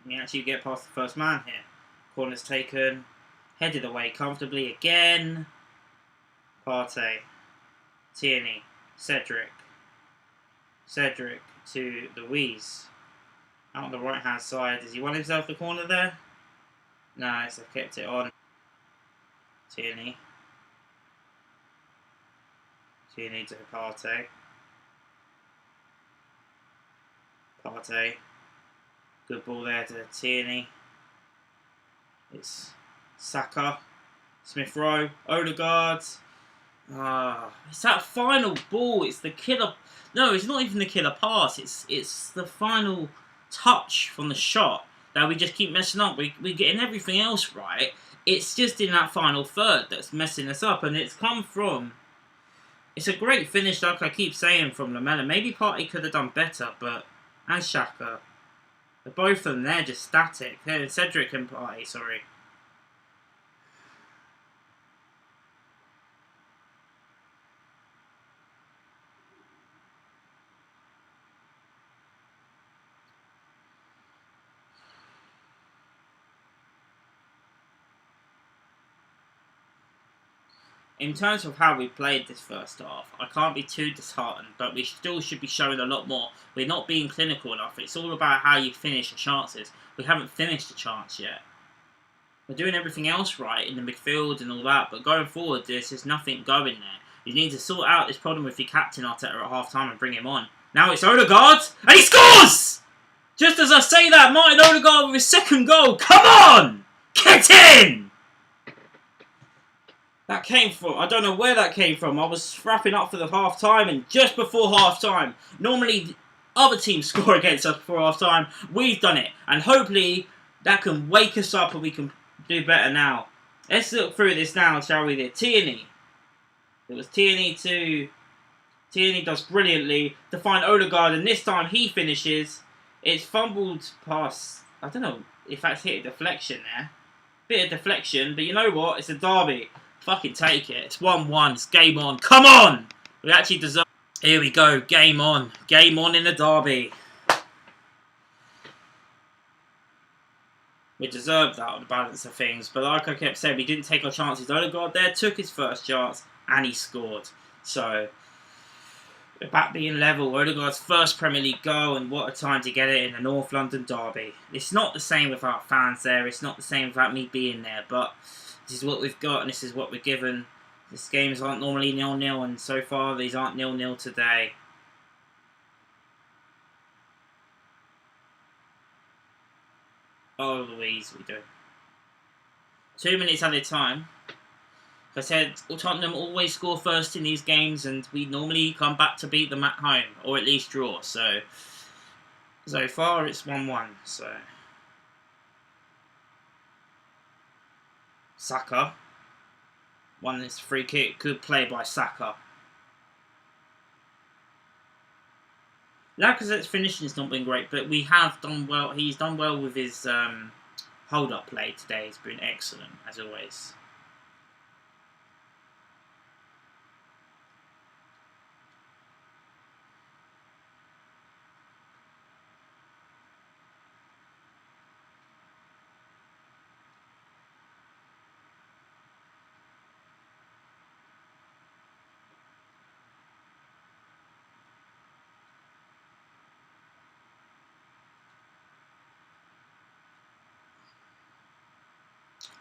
We actually get past the first man here. Corner's taken, Headed away comfortably again. Partey. Tierney. Cedric. Cedric to Louise. Out on the right hand side. Does he want himself the corner there? Nice, I've kept it on. Tierney. Tierney to Partey. Partey. Good ball there to Tierney. It's Saka. Smith Rowe. Odegaard. It's that final ball. It's the killer. No, it's not even the killer pass. It's the final touch from the shot that we just keep messing up. We're getting everything else right. It's just in that final third that's messing us up. And it's come from... It's a great finish, like I keep saying, from Lamela. Maybe Partey could have done better, but... And Xhaka. But both of them, they're just static. Cedric and Partey, sorry. In terms of how we played this first half, I can't be too disheartened, but we still should be showing a lot more. We're not being clinical enough. It's all about how you finish the chances. We haven't finished the chance yet. We're doing everything else right in the midfield and all that, but going forward, there's just nothing going there. You need to sort out this problem with your captain Arteta at half-time and bring him on. Now it's Odegaard, and he scores! Just as I say that, Martin Odegaard with his second goal. Come on! Get in! That came from, I don't know where that came from. I was wrapping up for the half-time, and just before half-time, normally other teams score against us before half-time. We've done it, and hopefully that can wake us up and we can do better now. Let's look through this now, shall we? Tierney. It was Tierney to... Tierney does brilliantly to find Odegaard, and this time he finishes. It's fumbled past... I don't know if that's hit a deflection there. Bit of deflection, but you know what? It's a derby. Fucking take it. It's 1-1. It's game on. Come on! We actually deserve... Here we go. Game on. Game on in the derby. We deserved that on the balance of things. But like I kept saying, we didn't take our chances. Odegaard there took his first chance and he scored. So, we're back being level. Odegaard's first Premier League goal, and what a time to get it in the North London derby. It's not the same without fans there. It's not the same without me being there. But this is what we've got and this is what we're given. These games aren't normally 0-0, and so far these aren't 0-0 today. Oh, Louise, we do. 2 minutes at a time. Like I said, Tottenham always score first in these games, and we normally come back to beat them at home, or at least draw. So far it's 1-1. So Saka won this free kick. Good play by Saka. Lacazette's finishing has not been great, but we have done well. He's done well with his hold-up play today. He's been excellent, as always.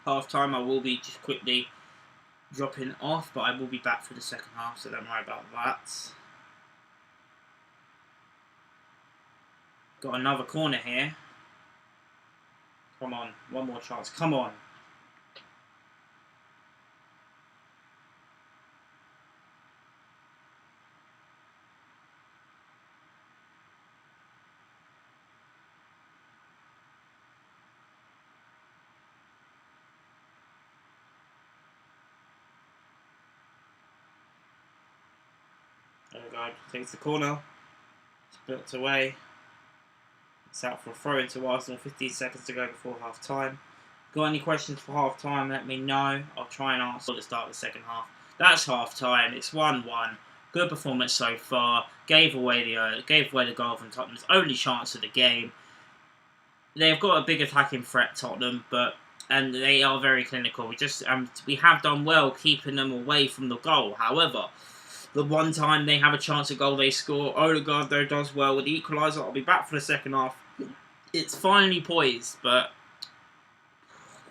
Half time, I will be just quickly dropping off, but I will be back for the second half, so don't worry about that. Got another corner here. Come on, one more chance. Come on. Odegaard takes the corner. It's built away. It's out for a throw into Arsenal. 15 seconds to go before half time. Got any questions for half time? Let me know. I'll try and answer at the start of the second half. That's half time. It's 1-1. Good performance so far. Gave away the goal from Tottenham's only chance of the game. They've got a big attacking threat, Tottenham, but and they are very clinical. We have done well keeping them away from the goal. However, the one time they have a chance at goal, they score. Odegaard though does well with the equaliser. I'll be back for the second half. It's finally poised, but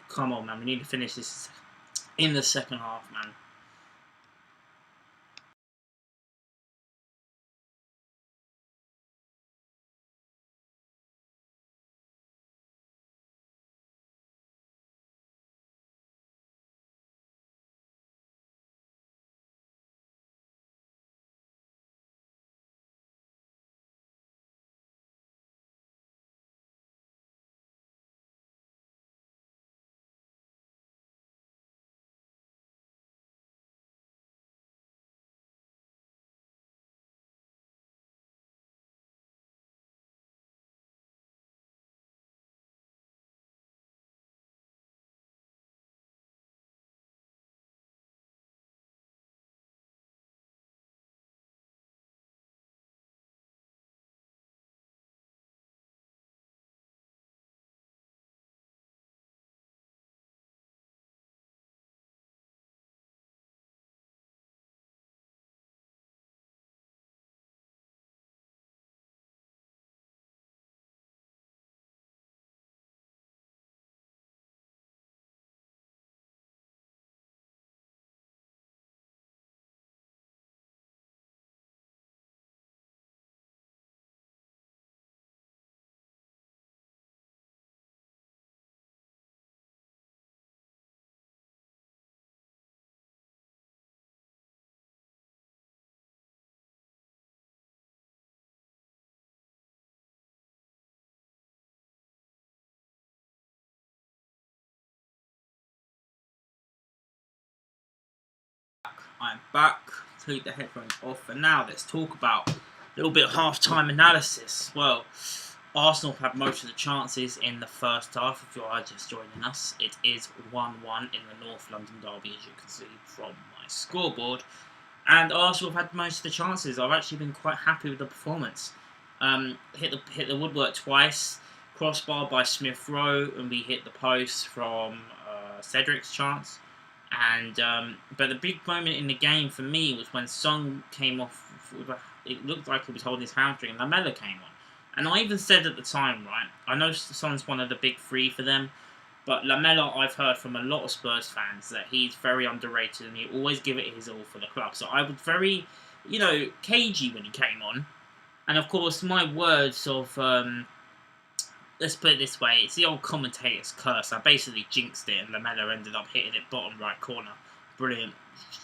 come on, man, we need to finish this in the second half, man. I'm back. Take the headphones off, and now let's talk about a little bit of half-time analysis. Well, Arsenal had most of the chances in the first half. If you are just joining us, it is 1-1 in the North London derby, as you can see from my scoreboard. And Arsenal have had most of the chances. I've actually been quite happy with the performance. Hit the woodwork twice, crossbar by Smith Rowe, and we hit the post from Cedric's chance. And but the big moment in the game for me was when Son came off. It looked like he was holding his hamstring, and Lamela came on. And I even said at the time, right, I know Son's one of the big three for them, but Lamela, I've heard from a lot of Spurs fans that he's very underrated and he always give it his all for the club. So I was very, cagey when he came on. And of course, my words of let's put it this way, it's the old commentator's curse. I basically jinxed it, and Lamela ended up hitting it bottom right corner. Brilliant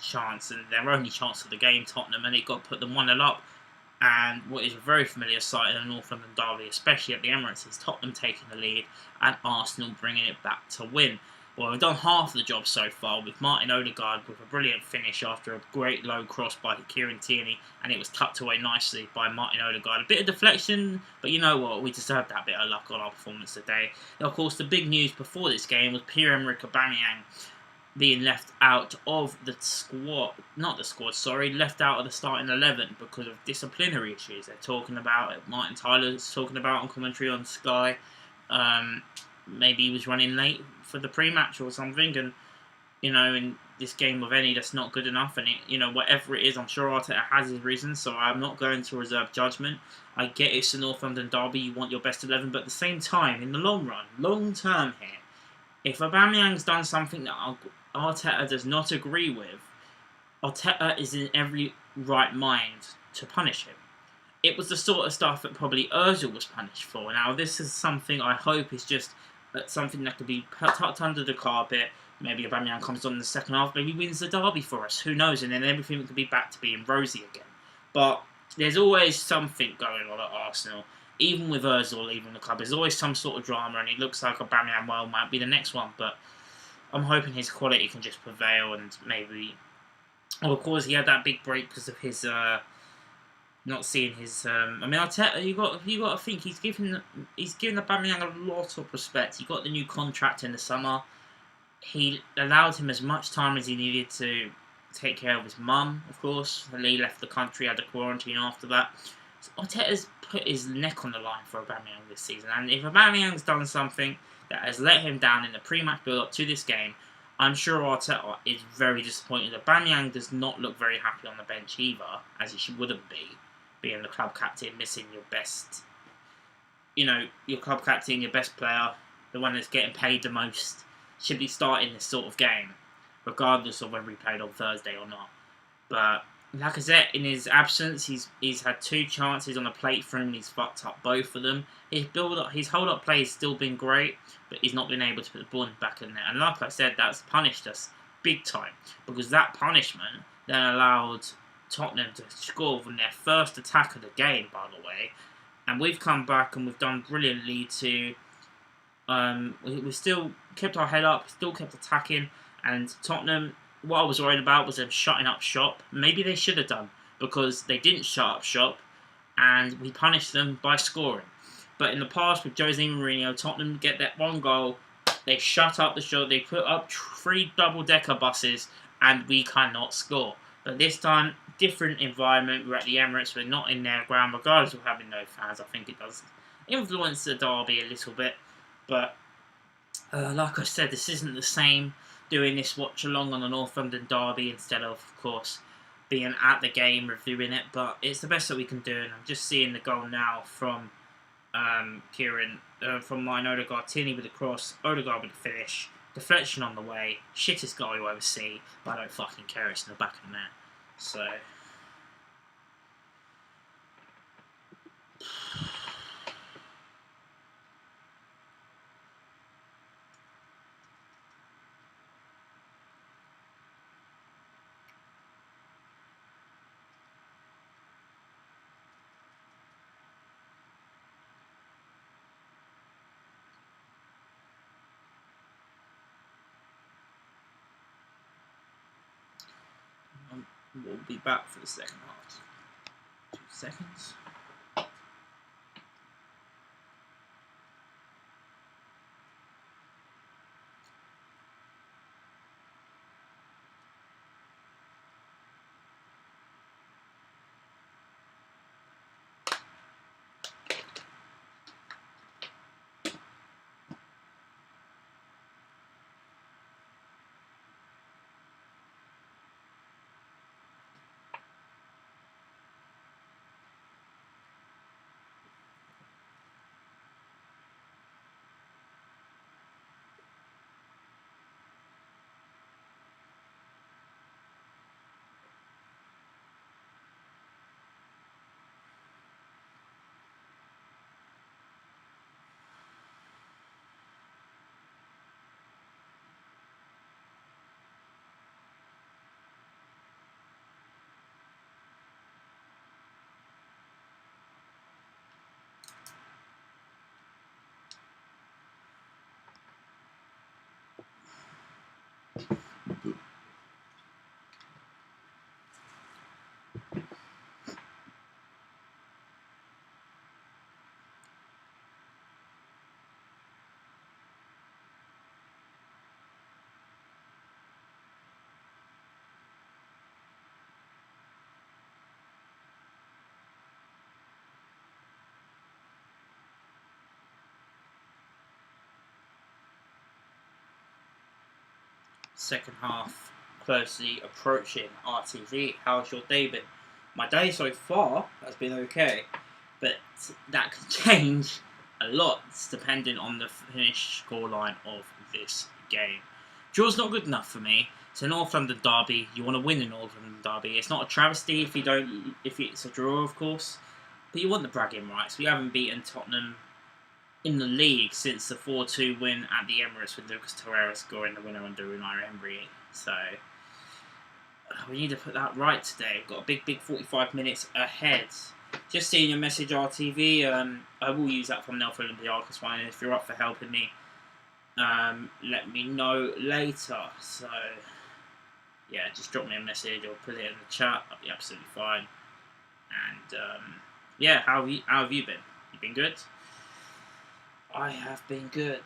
chance, and their only chance of the game, Tottenham, and it got put them 1-0 up. And what is a very familiar sight in the North London derby, especially at the Emirates, is Tottenham taking the lead and Arsenal bringing it back to win. Well, we've done half the job so far with Martin Odegaard with a brilliant finish after a great low cross by Kieran Tierney, and it was tucked away nicely by Martin Odegaard. A bit of deflection, but you know what? We deserved that bit of luck on our performance today. Now, of course, the big news before this game was Pierre-Emerick Aubameyang being left out of the squad, left out of the starting 11 because of disciplinary issues. They're talking about it. Martin Tyler's talking about on commentary on Sky. Maybe he was running late for the pre-match or something, and in this game of any, that's not good enough. And whatever it is, I'm sure Arteta has his reasons, so I'm not going to reserve judgment. I get it's the North London derby, you want your best 11, but at the same time, in the long run, long term here, if Aubameyang's done something that Arteta does not agree with, Arteta is in every right mind to punish him. It was the sort of stuff that probably Ozil was punished for. Now, this is something I hope is just something that could be tucked under the carpet. Maybe Aubameyang comes on in the second half, maybe wins the derby for us. Who knows? And then everything could be back to being rosy again. But there's always something going on at Arsenal. Even with Ozil leaving the club, there's always some sort of drama, and it looks like Aubameyang might be the next one. But I'm hoping his quality can just prevail, and maybe. Well, of course, he had that big break because of his not seeing his. Arteta, you got to think he's given Aubameyang a lot of respect. He got the new contract in the summer. He allowed him as much time as he needed to take care of his mum, of course. He left the country, had a quarantine after that. So Arteta's put his neck on the line for Aubameyang this season, and if Aubameyang's done something, that has let him down in the pre-match build-up to this game. I'm sure Arteta is very disappointed. Aubameyang does not look very happy on the bench either, as he wouldn't be, being the club captain, missing your best, your club captain, your best player, the one that's getting paid the most, should be starting this sort of game, regardless of whether he played on Thursday or not. But Lacazette, in his absence, he's had 2 chances on the plate for him and he's fucked up both of them. His hold-up play has still been great, but he's not been able to put the ball back in there. And like I said, that's punished us big time, because that punishment then allowed Tottenham to score from their first attack of the game, by the way. And we've come back and we've done brilliantly to... we still kept our head up, still kept attacking, and Tottenham... What I was worried about was them shutting up shop. Maybe they should have done, because they didn't shut up shop, and we punished them by scoring. But in the past, with Jose Mourinho, Tottenham get that 1 goal, they shut up the shop, they put up 3 double-decker buses, and we cannot score. But this time, different environment. We're at the Emirates, we're not in their ground, regardless of having no fans. I think it does influence the derby a little bit. But, like I said, this isn't the same doing this watch along on the North London derby instead of course, being at the game reviewing it. But it's the best that we can do, and I'm just seeing the goal now from Kieran, from mine, Odegaard, Tierney with the cross, Odegaard with the finish, deflection on the way, shittest goal you ever see, but I don't fucking care, it's in the back of the net. So... we'll be back for the second half. 2 seconds. Second half closely approaching. RTV, how's your day been? My day so far has been okay, but that can change a lot depending on the finished scoreline of this game. Draw's not good enough for me. It's a North London derby. You want to win a North London derby. It's not a travesty if it's a draw, of course, but you want the bragging rights. We haven't beaten Tottenham in the league since the 4-2 win at the Emirates with Lucas Torreira scoring the winner under Unai Emery. So we need to put that right today. We've got a big 45 minutes ahead. Just seeing your message, RTV. I will use that thumbnail for Olympiacos one. If you're up for helping me, let me know later. So yeah, just drop me a message or put it in the chat. I'll be absolutely fine. And yeah, how have you been? You been good? I have been good.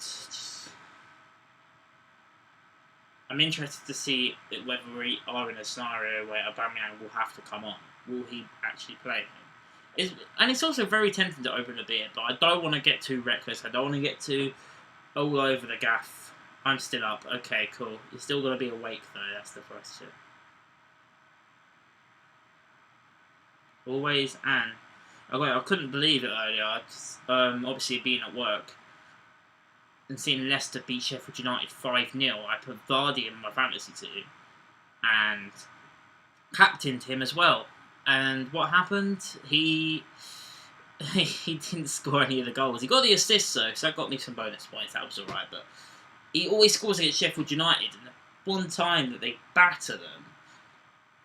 I'm interested to see whether we are in a scenario where Aubameyang will have to come on. Will he actually play him? And it's also very tempting to open a beer, but I don't want to get too reckless. I don't want to get too all over the gaff. I'm still up. Okay, cool. You're still going to be awake, though. That's the question. Always and... Okay, I couldn't believe it earlier. I just, obviously, being at work and seeing Leicester beat Sheffield United 5-0, I put Vardy in my fantasy team and captained him as well. And what happened? He didn't score any of the goals. He got the assists though, so that got me some bonus points. That was alright, but he always scores against Sheffield United, and the one time that they batter them,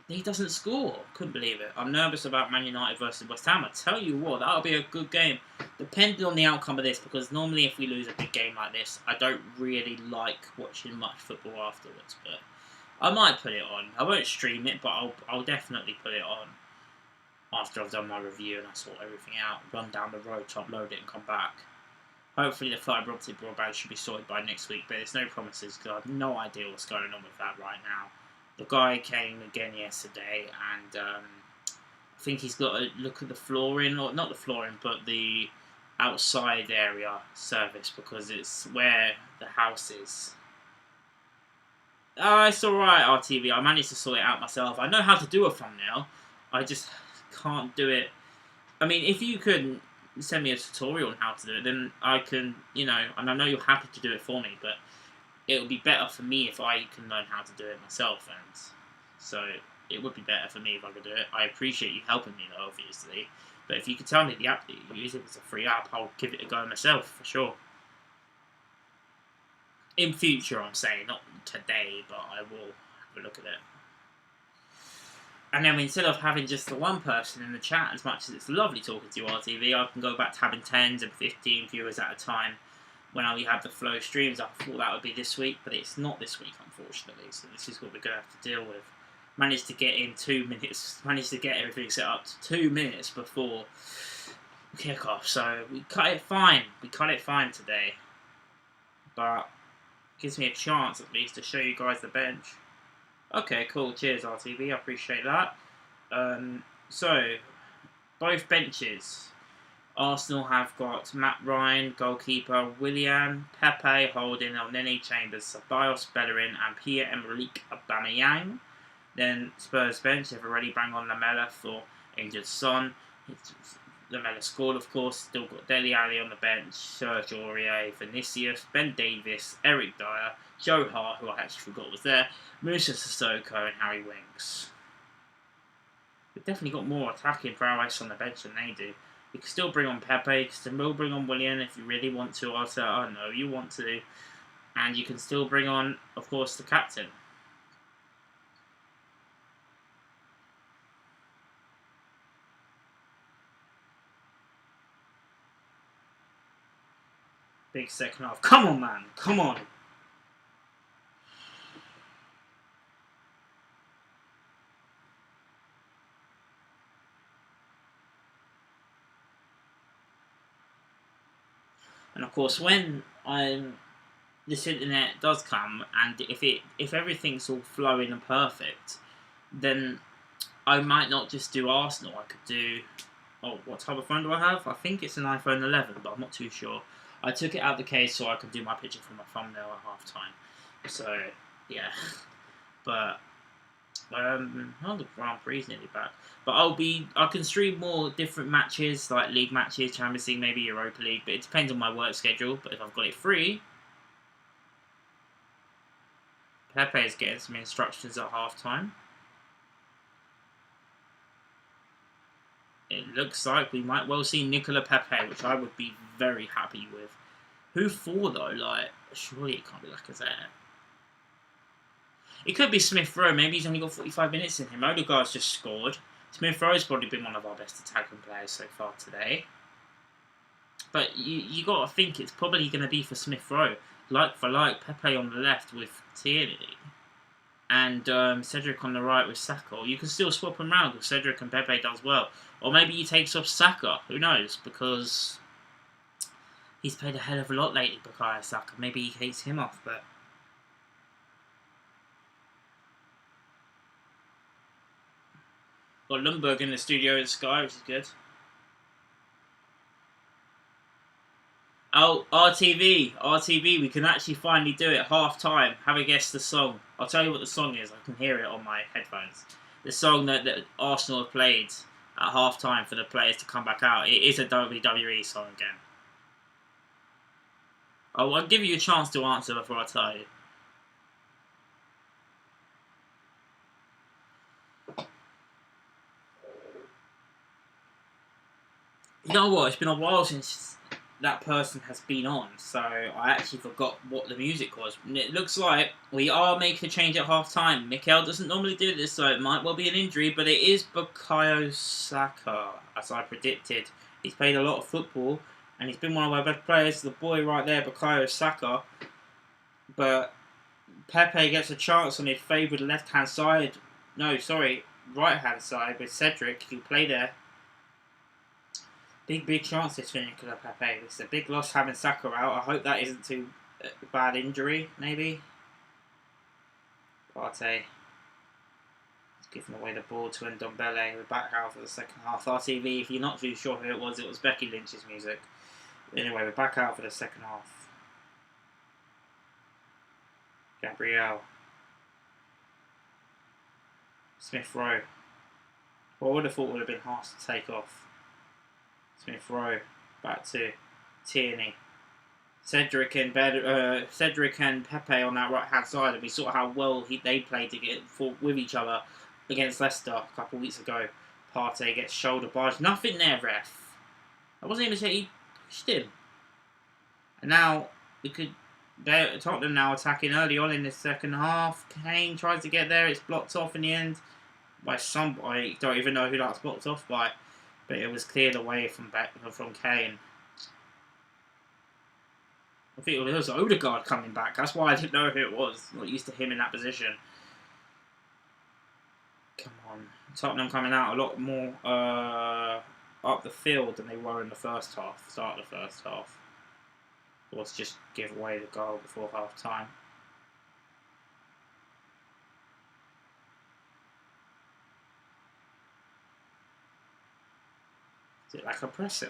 he doesn't score. Couldn't believe it. I'm nervous about Man United versus West Ham. I tell you what, that'll be a good game, depending on the outcome of this, because normally if we lose a big game like this, I don't really like watching much football afterwards, but I might put it on. I won't stream it, but I'll definitely put it on after I've done my review and I sort everything out, run down the road to upload it and come back. Hopefully the fibre optic broadband should be sorted by next week, but there's no promises because I have no idea what's going on with that right now. The guy came again yesterday and I think he's got to look at the flooring, or not the flooring, but the outside area service, because it's where the house is. It's alright, RTV. I managed to sort it out myself. I know how to do a thumbnail. I just can't do it. I mean, if you could send me a tutorial on how to do it, then I can, and I know you're happy to do it for me, but it would be better for me if I can learn how to do it myself, and so it would be better for me if I could do it. I appreciate you helping me, though, obviously, but if you could tell me the app that you use, if it's a free app, I'll give it a go myself, for sure. In future, I'm saying, not today, but I will have a look at it. And then instead of having just the one person in the chat, as much as it's lovely talking to you, RTV, I can go back to having 10s and 15 viewers at a time when I have the flow streams. I thought that would be this week, but it's not this week, unfortunately. So this is what we're going to have to deal with. Managed to get in 2 minutes, managed to get everything set up to 2 minutes before kickoff. So we cut it fine. We cut it fine today. But it gives me a chance, at least, to show you guys the bench. Okay, cool. Cheers, RTV. I appreciate that. So, both benches. Arsenal have got Matt Ryan, goalkeeper, Willian, Pepe, Holding, Elneny, Chambers, Ceballos, Bellerin, and Pierre-Emerick Aubameyang. Then Spurs bench, they've already bang on Lamela for injured Son. Lamela scored, of course. Still got Dele Alli on the bench, Serge Aurier, Vinicius, Ben Davis, Eric Dyer, Joe Hart, who I actually forgot was there, Musa Sissoko, and Harry Winks. We've definitely got more attacking prowess on the bench than they do. You can still bring on Pepe, you can still bring on Willian if you really want to. I'll say, I know you want to. And you can still bring on, of course, the captain. Big second half. Come on, man. Come on. And of course, when this internet does come, and if everything's all flowing and perfect, then I might not just do Arsenal. I could do... Oh, what type of phone do I have? I think it's an iPhone 11, but I'm not too sure. I took it out of the case so I could do my picture from my thumbnail at half time. So, yeah. But, the Grand Prix is nearly back. But I can stream more different matches, like league matches, Champions League, maybe Europa League, but it depends on my work schedule. But if I've got it free, Pepe is getting some instructions at half time. It looks like we might well see Nicola Pepe, which I would be very happy with. Who for, though? Like, surely it can't be Lacazette. It could be Smith Rowe. Maybe he's only got 45 minutes in him. Odegaard's just scored. Smith Rowe's probably been one of our best attacking players so far today. But you got to think it's probably going to be for Smith Rowe. Like for like, Pepe on the left with Tierney. And Cedric on the right with Saka. You can still swap them around if Cedric and Pepe does well. Or maybe he takes off Saka. Who knows? Because he's played a hell of a lot lately, Bukayo Saka. Maybe he takes him off, but... Got Lundberg in the studio at Sky, which is good. Oh, RTV, we can actually finally do it. Half time. Have a guess the song. I'll tell you what the song is. I can hear it on my headphones. The song that Arsenal have played at half time for the players to come back out. It is a WWE song again. I'll give you a chance to answer before I tell you. You know what? It's been a while since that person has been on, so I actually forgot what the music was. And it looks like we are making a change at half time. Mikel doesn't normally do this, so it might well be an injury, but it is Bukayo Saka, as I predicted. He's played a lot of football, and he's been one of our best players. The boy right there, Bukayo Saka. But Pepe gets a chance on his favoured left-hand side. No, sorry, right-hand side with Cedric. He'll play there. Big chance this for Nicola Pepe. It's a big loss having Saka out. I hope that isn't too bad injury, maybe. Partey. He's giving away the ball to Ndombele. We're back out for the second half. RTV, if you're not too sure who it was Becky Lynch's music. Anyway, we're back out for the second half. Gabriel. Smith Rowe. Well, I would have thought would have been harsh to take off. Smith Rowe back to Tierney. Cedric and Pepe on that right hand side, and we saw how well they played with each other against Leicester a couple of weeks ago. Partey gets shoulder barged. Nothing there, ref. I wasn't even saying he pushed him. And now Tottenham now attacking early on in the second half. Kane tries to get there. It's blocked off in the end by somebody. Don't even know who that's blocked off by. But it was cleared away from Kane. I think it was Odegaard coming back. That's why I didn't know who it was. Not used to him in that position. Come on. Tottenham coming out a lot more up the field than they were in the first half. Start of the first half. Was just give away the goal before half time. Is it like a pressing?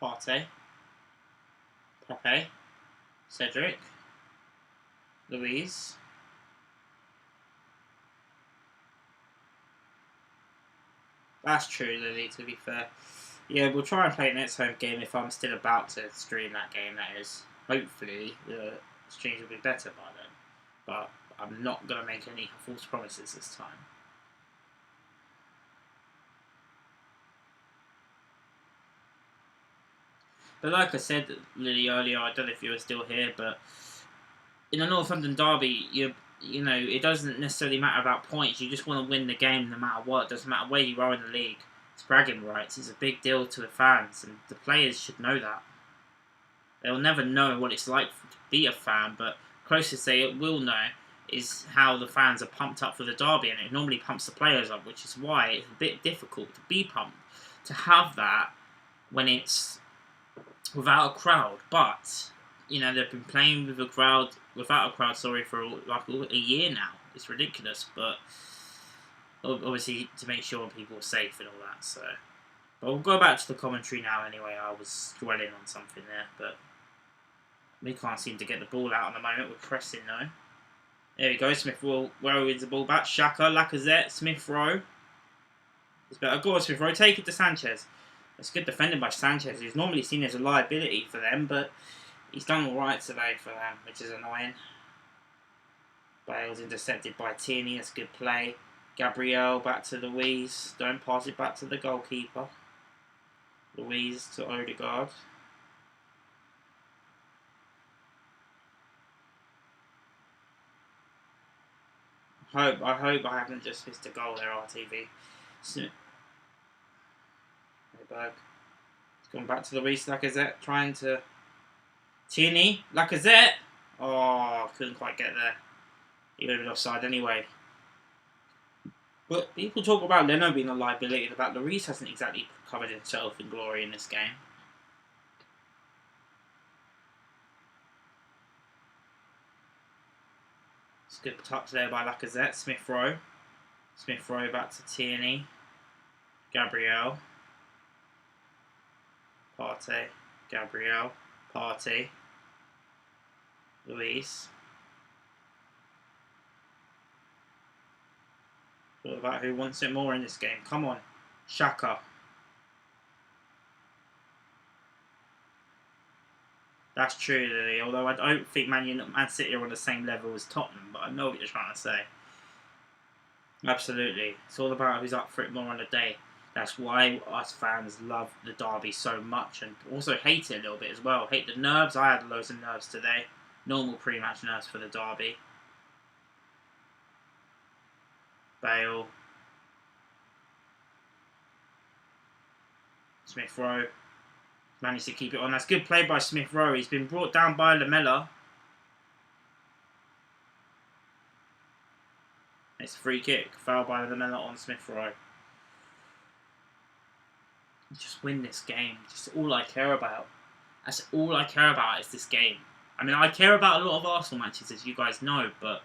Partey, Pepe, Cedric, Luiz. That's true, Lily, to be fair. Yeah, we'll try and play next home game if I'm still about to stream that game, that is. Hopefully, the streams will be better by then. But I'm not going to make any false promises this time. But like I said, Lily, earlier, I don't know if you were still here, but in a North London derby, you know, it doesn't necessarily matter about points. You just want to win the game no matter what. It doesn't matter where you are in the league. It's bragging rights. It's a big deal to the fans, and the players should know that. They'll never know what it's like to be a fan, but closest they will know is how the fans are pumped up for the derby, and it normally pumps the players up, which is why it's a bit difficult to be pumped, to have that when it's without a crowd. But you know, they've been playing without a crowd, for like a year now. It's ridiculous, but obviously to make sure people are safe and all that. So, but we'll go back to the commentary now. Anyway, I was dwelling on something there, but we can't seem to get the ball out at the moment. We're pressing though. There we go. Smith Rowe wins the ball back. Xhaka, Lacazette, Smith Rowe. It's better. Go on, Smith Rowe. Take it to Sanchez. That's good defending by Sanchez. He's normally seen as a liability for them, but he's done alright today for them, which is annoying. Bale's intercepted by Tierney. That's good play. Gabriel back to Luiz. Don't pass it back to the goalkeeper. Luiz to Odegaard. I hope I haven't just missed a goal there, RTV. Berg. It's gone back to Luiz. Lacazette trying to Tierney, Lacazette. Oh, couldn't quite get there. He would have been offside anyway. But people talk about Leno being a liability. The fact Lloris hasn't exactly covered himself in glory in this game. good touch there by Lacazette. Smith Rowe. Smith Rowe back to Tierney. Gabriel. Partey. Gabriel. Partey. Luis. What about who wants it more in this game? Come on. Xhaka. That's true, Lily. Although I don't think Man City are on the same level as Tottenham, but I know what you're trying to say. Absolutely. It's all about who's up for it more on the day. That's why us fans love the derby so much and also hate it a little bit as well. Hate the nerves. I had loads of nerves today. Normal pre-match nerves for the derby. Bale. Smith Rowe. Managed to keep it on. That's good play by Smith Rowe. He's been brought down by Lamela. It's a free kick. Foul by Lamela on Smith Rowe. Just win this game. Just all I care about. That's all I care about is this game. I mean, I care about a lot of Arsenal matches, as you guys know, but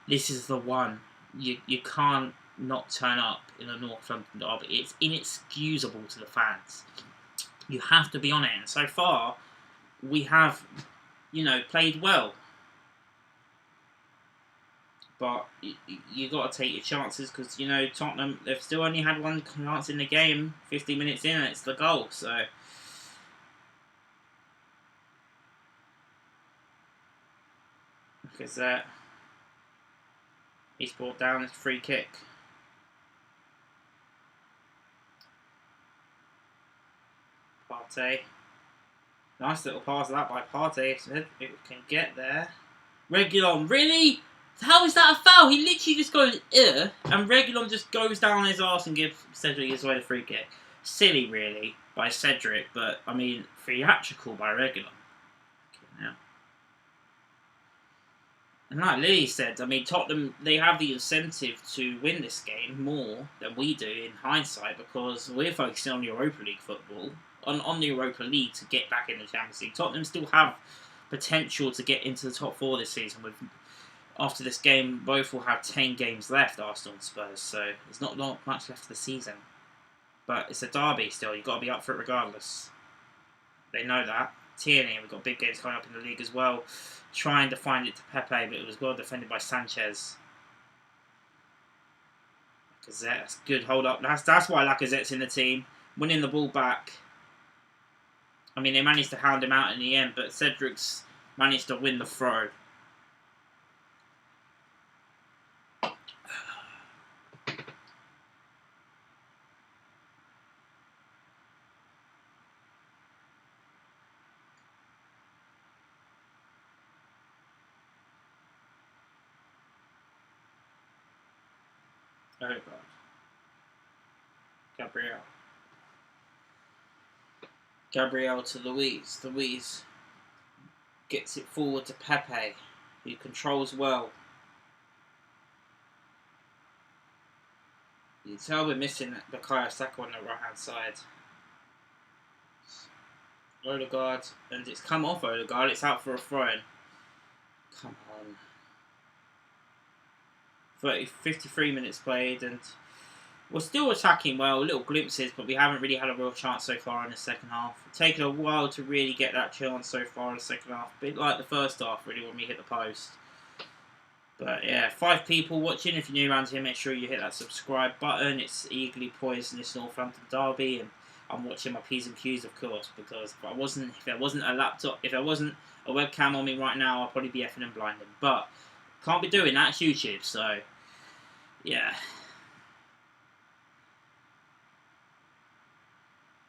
this is the one. You can't not turn up in a North London derby. It's inexcusable to the fans. You have to be on it. And so far, we have, played well. But you got to take your chances because, Tottenham, they've still only had one chance in the game, 50 minutes in, and it's the goal. So, look at that. He's brought down. It's a free kick. Partey. Nice little pass of that by Partey. If it can get there. Reguilon, really? How is that a foul? He literally just goes, and Reguilon just goes down his arse and gives Cedric his way the free kick. Silly, really, by Cedric, but, I mean, theatrical by Reguilon. Okay, and like Lily said, I mean, Tottenham, they have the incentive to win this game more than we do in hindsight because we're focusing on Europa League football, on the Europa League to get back in the Champions League. Tottenham still have potential to get into the top 4 this season. After this game, both will have 10 games left, Arsenal and Spurs, so there's not much left of the season. But it's a derby still, you've got to be up for it regardless. They know that. Tierney, we've got big games coming up in the league as well. Trying to find it to Pepe, but it was well defended by Sanchez. Lacazette, that's good hold up. That's why Lacazette's in the team. Winning the ball back. I mean, they managed to hound him out in the end, but Cedric's managed to win the throw. Oh God. Gabriel to Luis. Luis gets it forward to Pepe, who controls well. You can tell we're missing Bukayo Saka on the right hand side. Odegaard, and it's come off Odegaard, it's out for a throw-in. Come on. 53 minutes played, and we're still attacking well, little glimpses, but we haven't really had a real chance so far in the second half. It's taken a while to really get that chance so far in the second half, a bit like the first half, really, when we hit the post. But yeah, 5 people watching. If you're new around here, make sure you hit that subscribe button. It's eagerly poised in this Northampton derby, and I'm watching my P's and Q's, of course, because if there wasn't a laptop, if there wasn't a webcam on me right now, I'd probably be effing and blinding. But can't be doing that. It's YouTube, so yeah.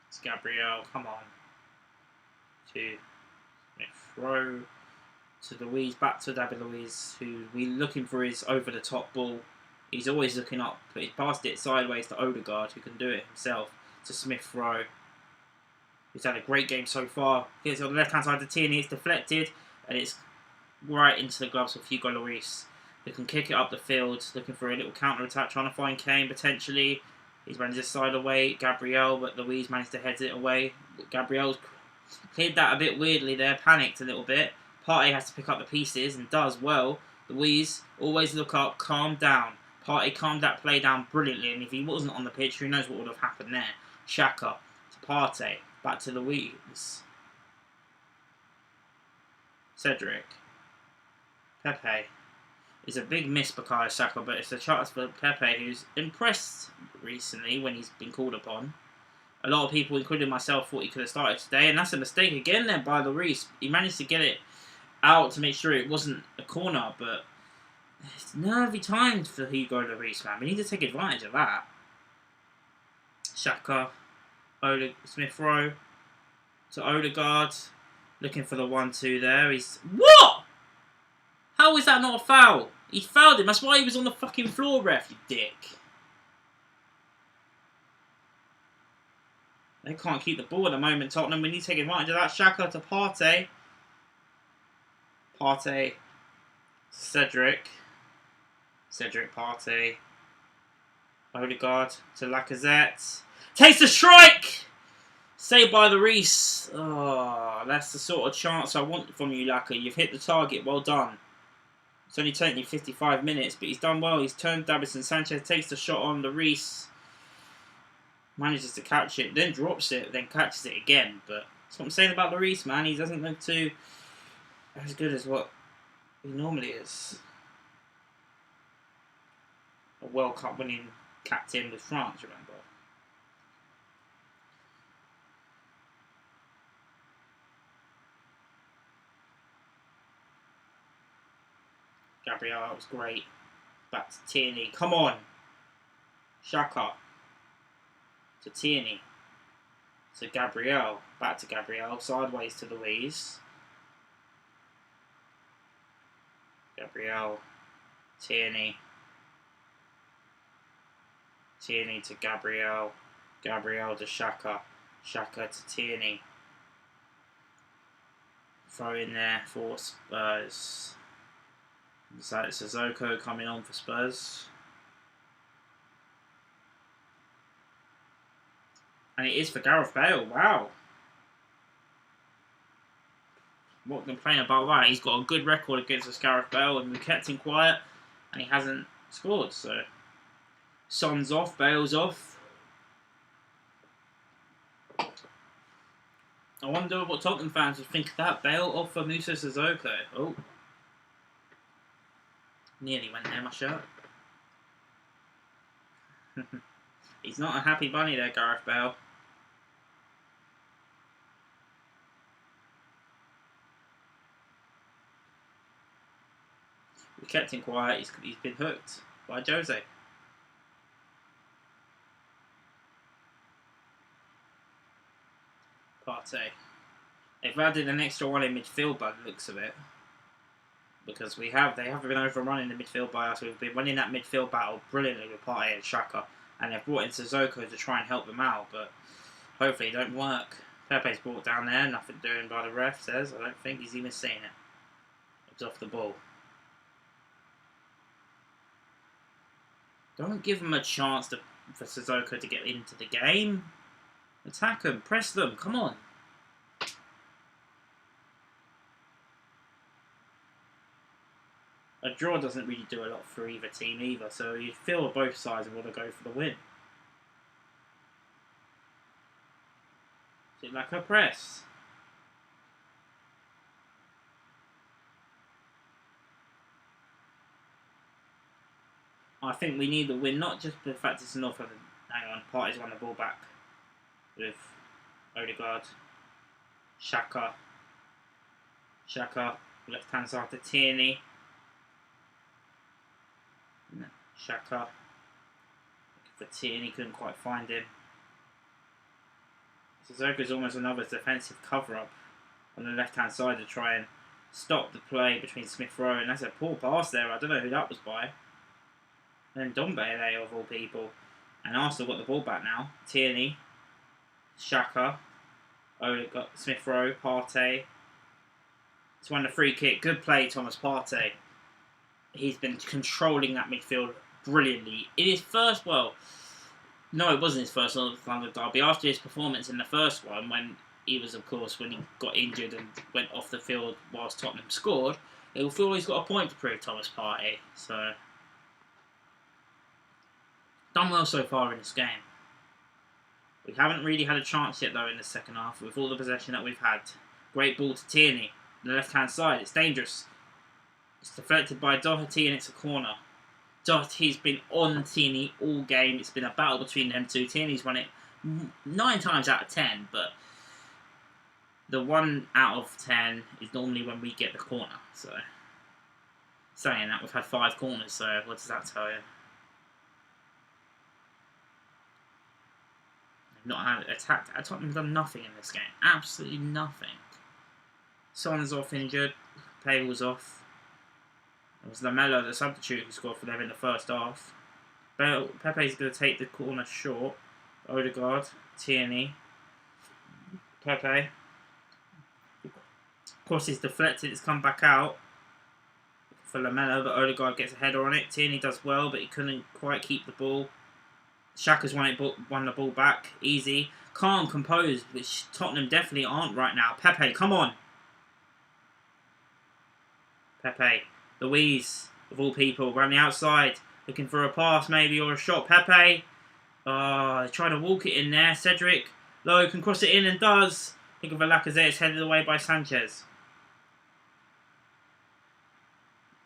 It's Gabriel. Come on. To Smith Rowe. To Luis, back to David Luis, who we're looking for his over-the-top ball. He's always looking up, but he's passed it sideways to Odegaard, who can do it himself, to Smith Rowe, who's had a great game so far. It's on the left-hand side of Tierney, it's deflected, and it's right into the gloves of Hugo Lloris, who can kick it up the field, looking for a little counter-attack, trying to find Kane, potentially. He's managed to side away Gabriel, but Luis managed to head it away. Gabriel's cleared that a bit weirdly there, panicked a little bit. Partey has to pick up the pieces and does well. Louise, always look up, calm down. Partey calmed that play down brilliantly, and if he wasn't on the pitch, who knows what would have happened there. Xhaka to Partey, back to Louise. Cedric. Pepe. It's a big miss for Bukayo Saka, but it's a chance for Pepe, who's impressed recently when he's been called upon. A lot of people, including myself, thought he could have started today, and that's a mistake again then by Lloris. He managed to get it out to make sure it wasn't a corner, but it's nervy times for Hugo Lloris, man. We need to take advantage of that. Xhaka, Smith Rowe to Odegaard, looking for the 1-2 there. He's what? How is that not a foul? He fouled him. That's why he was on the fucking floor, ref, you dick. They can't keep the ball at the moment, Tottenham. We need to take advantage of that. Xhaka to Partey. Partey. Cedric. Cedric Partey. Odegaard to Lacazette. Takes the strike! Saved by Lloris. Oh, that's the sort of chance I want from you, Laka. You've hit the target. Well done. It's only taken you 55 minutes, but he's done well. He's turned Davinson Sanchez, takes the shot on Lloris. Manages to catch it, then drops it, then catches it again. But that's what I'm saying about Lloris, man. He doesn't look too as good as what he normally is. A World Cup winning captain with France, remember? Gabriel, that was great. Back to Tierney. Come on. Xhaka. To Tierney. To Gabriel. Back to Gabriel. Sideways to Louise. Gabriel. Tierney. Tierney to Gabriel. Gabriel to Xhaka. Xhaka to Tierney. Throw in there for Spurs. So it's Sissoko coming on for Spurs. And it is for Gareth Bale. Wow. What can complain about that? He's got a good record against us, Gareth Bale, and we kept him quiet, and he hasn't scored. So, Son's off, Bale's off. I wonder what Tottenham fans would think of that. Bale off for Musa Sissoko. Oh. Nearly went there, my shirt. He's not a happy bunny there, Gareth Bale. We kept him quiet. He's been hooked by Jose. Partey. They've added an extra one in midfield by the looks of it. Because they have been overrunning the midfield by us. We've been winning that midfield battle brilliantly with Partey and Xhaka. And they've brought in Sissoko to try and help them out. But hopefully it don't work. Pepe's brought down there. Nothing doing by the ref, says. I don't think he's even seen it. It's off the ball. Don't give them a chance for Sissoko to get into the game. Attack them. Press them. Come on. A draw doesn't really do a lot for either team either, so you feel both sides want to go for the win. Is it like a press? I think we need the win, not just the fact it's North London. Hang on, Partey's won the ball back with Odegaard. Xhaka, left hand side to Tierney. Xhaka. Looking for Tierney, couldn't quite find him. Sissoko's almost another defensive cover-up on the left-hand side to try and stop the play between Smith Rowe, and that's a poor pass there. I don't know who that was by. And then Dombele, of all people. And Arsenal got the ball back now. Tierney, Xhaka, Odegaard, Smith Rowe, Partey. It's won the free kick. Good play, Thomas Partey. He's been controlling that midfield brilliantly. In his first, well, no, it wasn't his first London derby. After his performance in the first one, when he was, of course, when he got injured and went off the field whilst Tottenham scored, He'll feel he's got a point to prove, Thomas Partey. So, done well so far in this game. We haven't really had a chance yet, though, in the second half, with all the possession that we've had. Great ball to Tierney, on the left-hand side. It's dangerous. It's deflected by Doherty, and it's a corner. Doherty's been on Tierney all game. It's been a battle between them two. Tierney's won it 9 times out of 10, but the 1 out of 10 is normally when we get the corner. So, saying that, we've had 5 corners, so what does that tell you? Not had attacked. Tottenham have done nothing in this game. Absolutely nothing. Son's off injured. Pale's off. It was Lamela, the substitute, who scored for them in the first half. Pepe's going to take the corner short. Odegaard, Tierney, Pepe. Of course, it's deflected. It's come back out for Lamela, but Odegaard gets a header on it. Tierney does well, but he couldn't quite keep the ball. Xhaka's won the ball back. Easy. Calm, composed, which Tottenham definitely aren't right now. Pepe, come on. Pepe, Louise, of all people, around the outside. Looking for a pass maybe or a shot. Pepe. Trying to walk it in there. Cedric. Lowe can cross it in and does. Think of a Lacazette. It's headed away by Sanchez.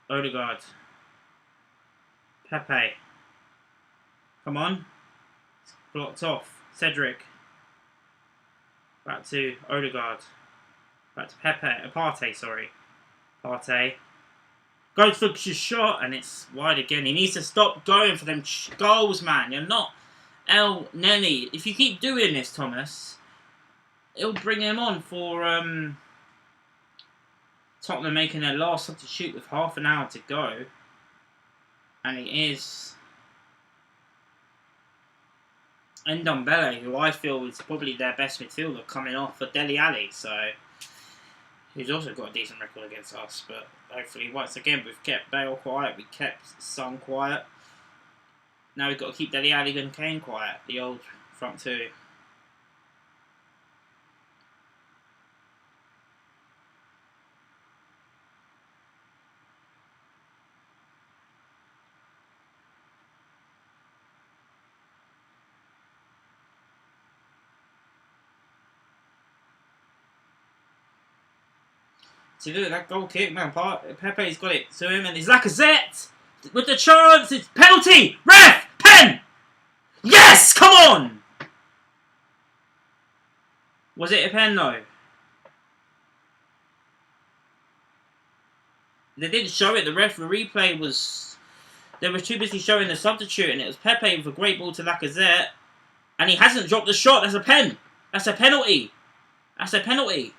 Odegaard. Pepe. Come on. Blocked off. Cedric. Back to Odegaard. Back to Partey, sorry. Partey. Goes for his shot and it's wide again. He needs to stop going for them goals, man. You're not El Neni. If you keep doing this, Thomas, it'll bring him on for Tottenham making their last substitute with half an hour to go. And it is Ndombele, who I feel is probably their best midfielder, coming off for Dele Alli. So he's also got a decent record against us. But hopefully, once again, we've kept Bale quiet. We kept Son quiet. Now we've got to keep Dele Alli and Kane quiet. The old front two. See, look, that goal kick, man. Pepe's got it to him, and it's Lacazette with the chance. It's penalty. Ref, pen. Yes, come on. Was it a pen though? They didn't show it. The replay was. They were too busy showing the substitute, and it was Pepe with a great ball to Lacazette, and he hasn't dropped the shot. That's a pen. That's a penalty. That's a penalty.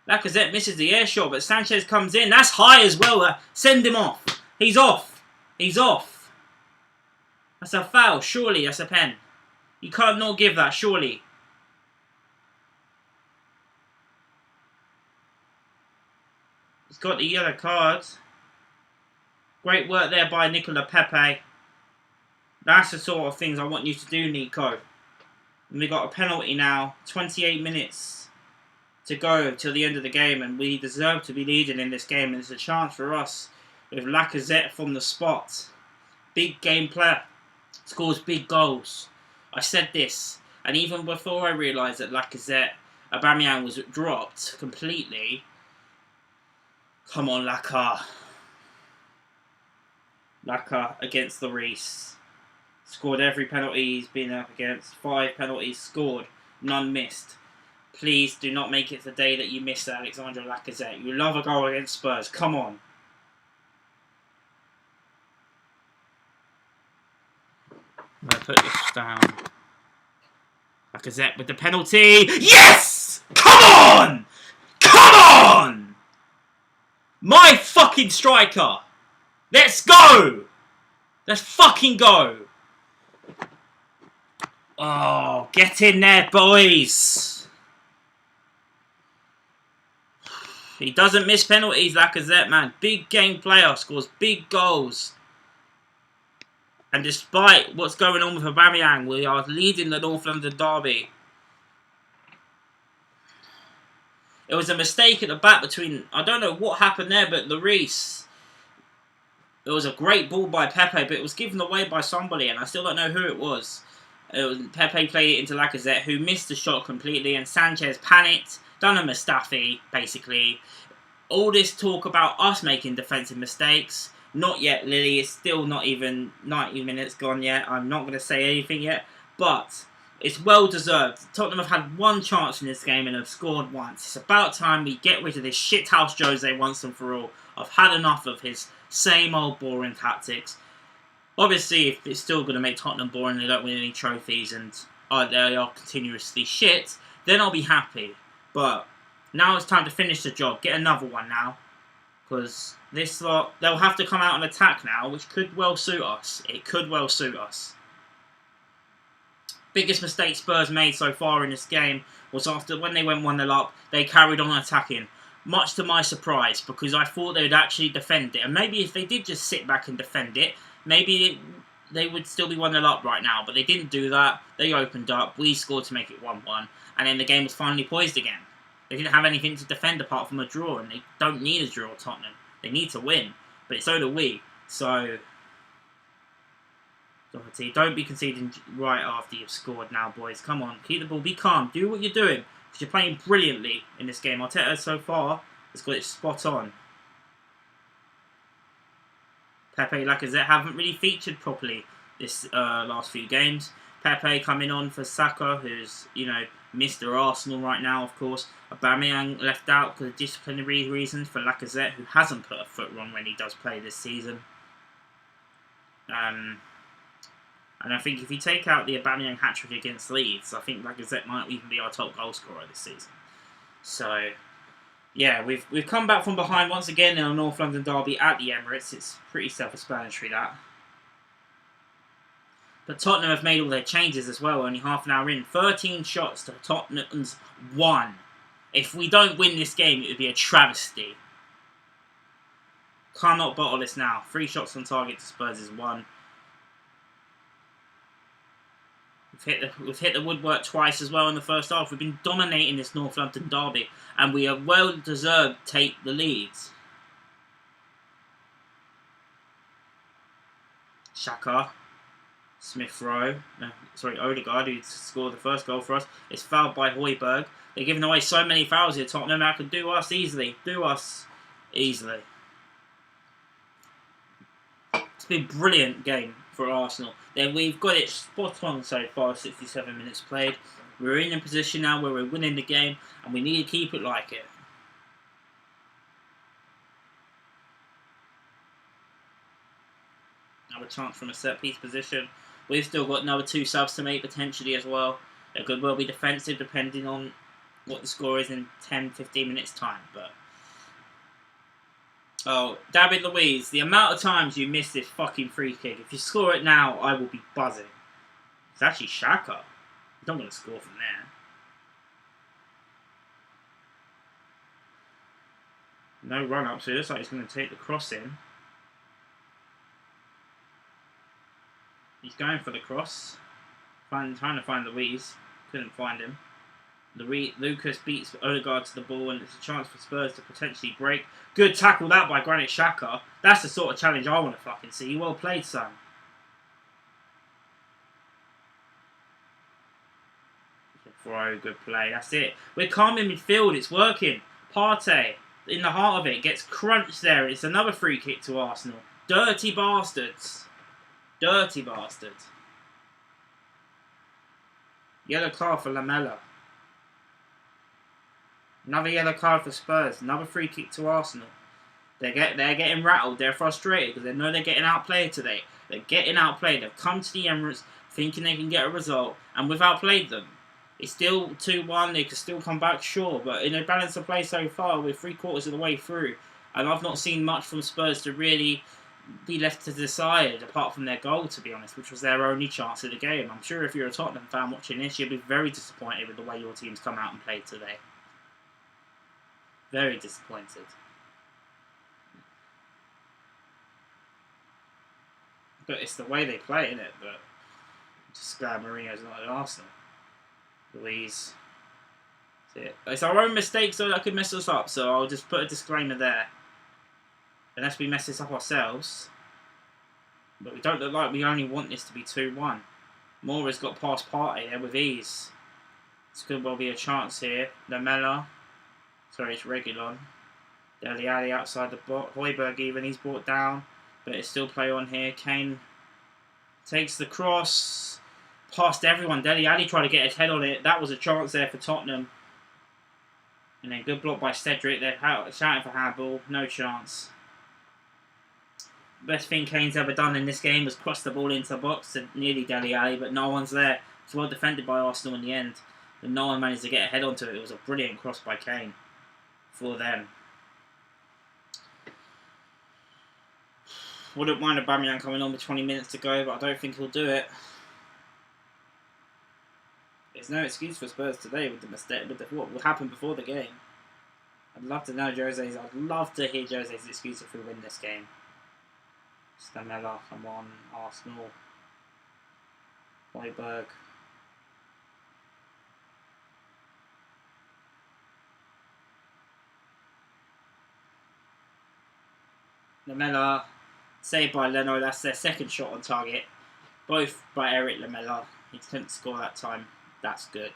Lacazette misses the air shot, but Sanchez comes in. That's high as well. Send him off. He's off. He's off. That's a foul. Surely that's a pen. You can't not give that, surely. He's got the yellow card. Great work there by Nicola Pepe. That's the sort of things I want you to do, Nico. And we got a penalty now. 28 minutes to go till the end of the game, and we deserve to be leading in this game, and it's a chance for us with Lacazette from the spot. Big game player, scores big goals. I said this, and even before I realised that Aubameyang was dropped completely. Come on, Laka against the Reese. Scored every penalty he's been up against. 5 penalties scored, none missed. Please do not make it the day that you miss Alexandre Lacazette. You love a goal against Spurs. Come on. I'm going to put this down. Lacazette with the penalty. Yes! Come on! Come on! My fucking striker. Let's go! Let's fucking go. Oh, get in there, boys. He doesn't miss penalties, Lacazette, man. Big game player, scores big goals. And despite what's going on with Aubameyang, we are leading the North London derby. It was a mistake at the back between... I don't know what happened there, but Lloris... It was a great ball by Pepe, but it was given away by somebody, and I still don't know who it was. Pepe played it into Lacazette, who missed the shot completely, and Sanchez panicked, done a Mustafi, basically. All this talk about us making defensive mistakes, not yet, Lily. It's still not even 90 minutes gone yet. I'm not going to say anything yet, but it's well deserved. Tottenham have had one chance in this game and have scored once. It's about time we get rid of this shithouse Jose once and for all. I've had enough of his same old boring tactics. Obviously, if it's still going to make Tottenham boring, they don't win any trophies and they are continuously shit, then I'll be happy. But now it's time to finish the job. Get another one now. Because this lot, they'll have to come out and attack now, which could well suit us. It could well suit us. Biggest mistake Spurs made so far in this game was after when they went 1-0 up, they carried on attacking. Much to my surprise, because I thought they would actually defend it. And maybe if they did just sit back and defend it, maybe they would still be 1-0 up right now. But they didn't do that. They opened up. We scored to make it 1-1. And then the game was finally poised again. They didn't have anything to defend apart from a draw. And they don't need a draw, Tottenham. They need to win. But so do we. So, Doherty, don't be conceding right after you've scored now, boys. Come on. Keep the ball. Be calm. Do what you're doing. Because you're playing brilliantly in this game. Arteta so far has got it spot on. Pepe and Lacazette haven't really featured properly this last few games. Pepe coming on for Saka, who's, you know, Mr. Arsenal right now, of course. Aubameyang left out because of disciplinary reasons for Lacazette, who hasn't put a foot wrong when he does play this season. And I think if you take out the Aubameyang hat-trick against Leeds, I think Lacazette might even be our top goal scorer this season. So, yeah, we've come back from behind once again in a North London derby at the Emirates. It's pretty self-explanatory, that. But Tottenham have made all their changes as well, only half an hour in. 13 shots to Tottenham's 1. If we don't win this game, it would be a travesty. Cannot bottle this now. 3 shots on target to Spurs' 1. We've hit the woodwork twice as well in the first half. We've been dominating this North London derby, and we are well deserved to take the leads. Xhaka, Smith Rowe, Odegaard, who scored the first goal for us, is fouled by Højbjerg. They're giving away so many fouls here, Tottenham. That could do us easily. It's been a brilliant game for Arsenal. Then we've got it spot on so far, 67 minutes played. We're in a position now where we're winning the game, and we need to keep it like it. Another chance from a set-piece position. We've still got another 2 subs to make potentially as well. It could well be defensive depending on what the score is in 10-15 minutes time. But oh, David Luiz, the amount of times you miss this fucking free kick. If you score it now, I will be buzzing. It's actually Xhaka. He's not going to score from there. No run-up, so it looks like he's going to take the cross in. He's going for the cross. Trying to find Luiz. Couldn't find him. Lucas beats Odegaard to the ball, and it's a chance for Spurs to potentially break. Good tackle that by Granit Xhaka. That's the sort of challenge I want to fucking see. Well played, son. Bro, good play. That's it. We're calm in midfield. It's working. Partey, in the heart of it, gets crunched there. It's another free kick to Arsenal. Dirty bastards. Dirty bastards. Yellow card for Lamela. Another yellow card for Spurs. Another free kick to Arsenal. They're getting rattled. They're frustrated because they know they're getting outplayed today. They're getting outplayed. They've come to the Emirates thinking they can get a result, and we've outplayed them. It's still 2-1. They could still come back, sure, but in a balance of play so far, we're 3/4 of the way through, and I've not seen much from Spurs to really be left to decide, apart from their goal, to be honest, which was their only chance of the game. I'm sure if you're a Tottenham fan watching this, you'll be very disappointed with the way your team's come out and played today. Very disappointed. But it's the way they play, isn't it? But just glad Mourinho's not at Arsenal. Luiz. It's our own mistakes though that could mess us up, so I'll just put a disclaimer there. Unless we mess this up ourselves. But we don't look like we only want this to be 2-1. Mora's got past Partey there with ease. This could well be a chance here. Lamela. Sorry, it's Reguilon. Dele Alli outside the box. Højbjerg even, he's brought down. But it's still play on here. Kane takes the cross. Past everyone. Dele Alli tried to get his head on it. That was a chance there for Tottenham. And then good block by Cedric. They're shouting for handball. No chance. Best thing Kane's ever done in this game was cross the ball into the box and nearly Dele Alli, but no one's there. It's well defended by Arsenal in the end. But no one managed to get a head onto it. It was a brilliant cross by Kane for them. Wouldn't mind Aubameyang coming on with 20 minutes to go, but I don't think he'll do it. There's no excuse for Spurs today with the mistake, with what will happen before the game. I'd love to know Jose's. I'd love to hear Jose's excuse if we win this game. Lamela, come on, Arsenal. Højbjerg. Lamela, saved by Leno, that's their second shot on target. Both by Eric Lamela. He couldn't score that time. That's good.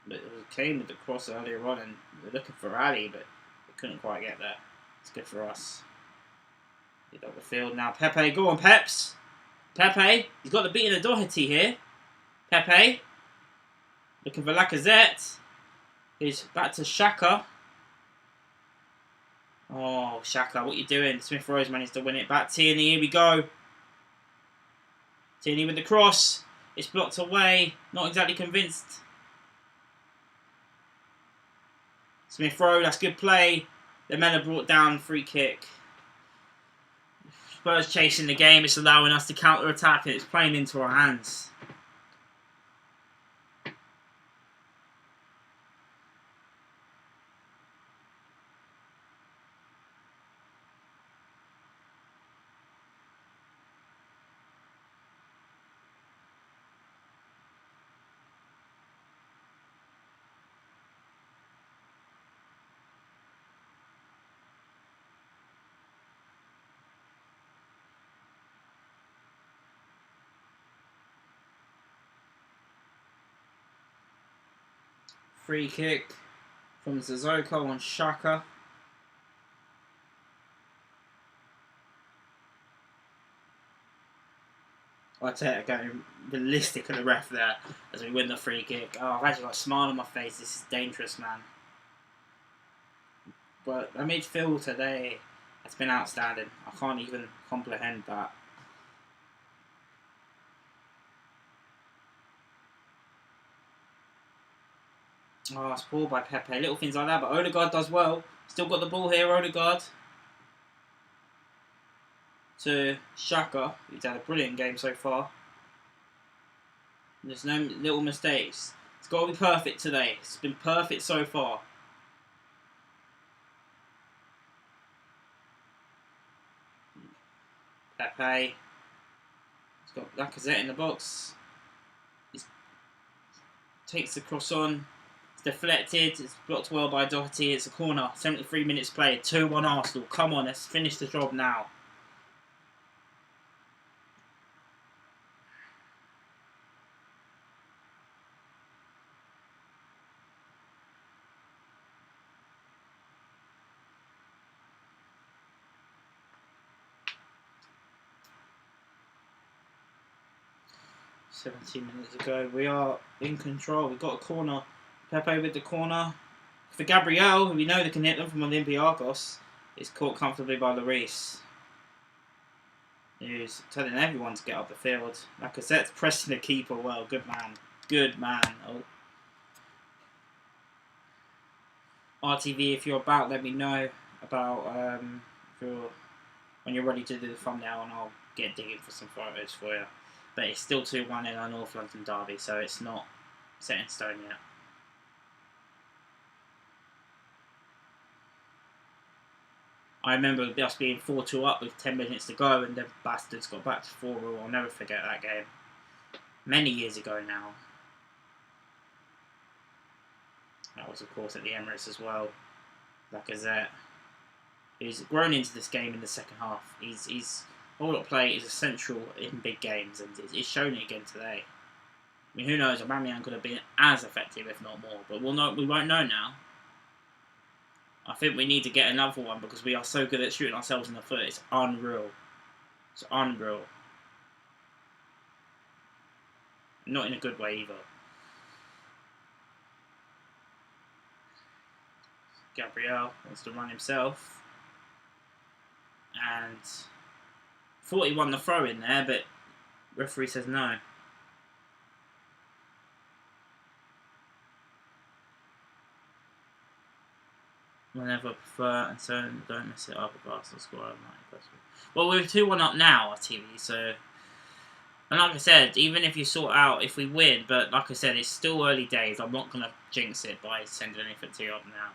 But it was Kane with the cross earlier on, and we were looking for Ali, but we couldn't quite get there. It's good for us. Get up the field now. Pepe, go on, Peps. Pepe, he's got the beat of the Doherty here. Pepe, looking for Lacazette. He's back to Xhaka. Oh, Xhaka, what you doing? Smith Rowe managed to win it back. Tierney, here we go. Tierney with the cross. It's blocked away. Not exactly convinced. Smith Rowe, that's good play. The men are brought down, free kick. Spurs chasing the game, it's allowing us to counter-attack and it's playing into our hands. Free kick from Sissoko on Xhaka. Arteta going ballistic at the ref there as we win the free kick. Oh, I've actually got a smile on my face. This is dangerous, man. But the midfield today has been outstanding. I can't even comprehend that. Oh, it's ball by Pepe. Little things like that, but Odegaard does well. Still got the ball here, Odegaard. To Xhaka. He's had a brilliant game so far. There's no little mistakes. It's got to be perfect today. It's been perfect so far. Pepe. He's got Lacazette in the box. He takes the cross on. Deflected, it's blocked well by Doherty, it's a corner, 73 minutes played, 2-1 Arsenal, come on, let's finish the job now. "17 minutes ago, we are in control, we've got a corner. Pepe with the corner. For Gabriel, who we know they can hit them from Olympiacos, is caught comfortably by Lloris. Who's telling everyone to get up the field. Lacazette's pressing the keeper well. Good man. Good man. Oh. RTV, if you're about, let me know about when you're ready to do the thumbnail and I'll get digging for some photos for you. But it's still 2-1 in our North London derby, so it's not set in stone yet. I remember us being 4-2 up with 10 minutes to go and the bastards got back to 4-0. I'll never forget that game. Many years ago now. That was, of course, at the Emirates as well. Lacazette. He's grown into this game in the second half. He's all at play is essential in big games, and he's shown it again today. I mean, who knows? Aubameyang could have been as effective, if not more. But we'll know. We won't know now. I think we need to get another one because we are so good at shooting ourselves in the foot. It's unreal. It's unreal. Not in a good way either. Gabriel wants to run himself. And thought he won the throw in there, but referee says no. Whenever I prefer, and so don't mess it up if Arsenal score. I'm not impressed with. Well, we're 2-1 up now, our TV, so. And like I said, even if you sort out if we win, but like I said, it's still early days. I'm not going to jinx it by sending anything to you up now.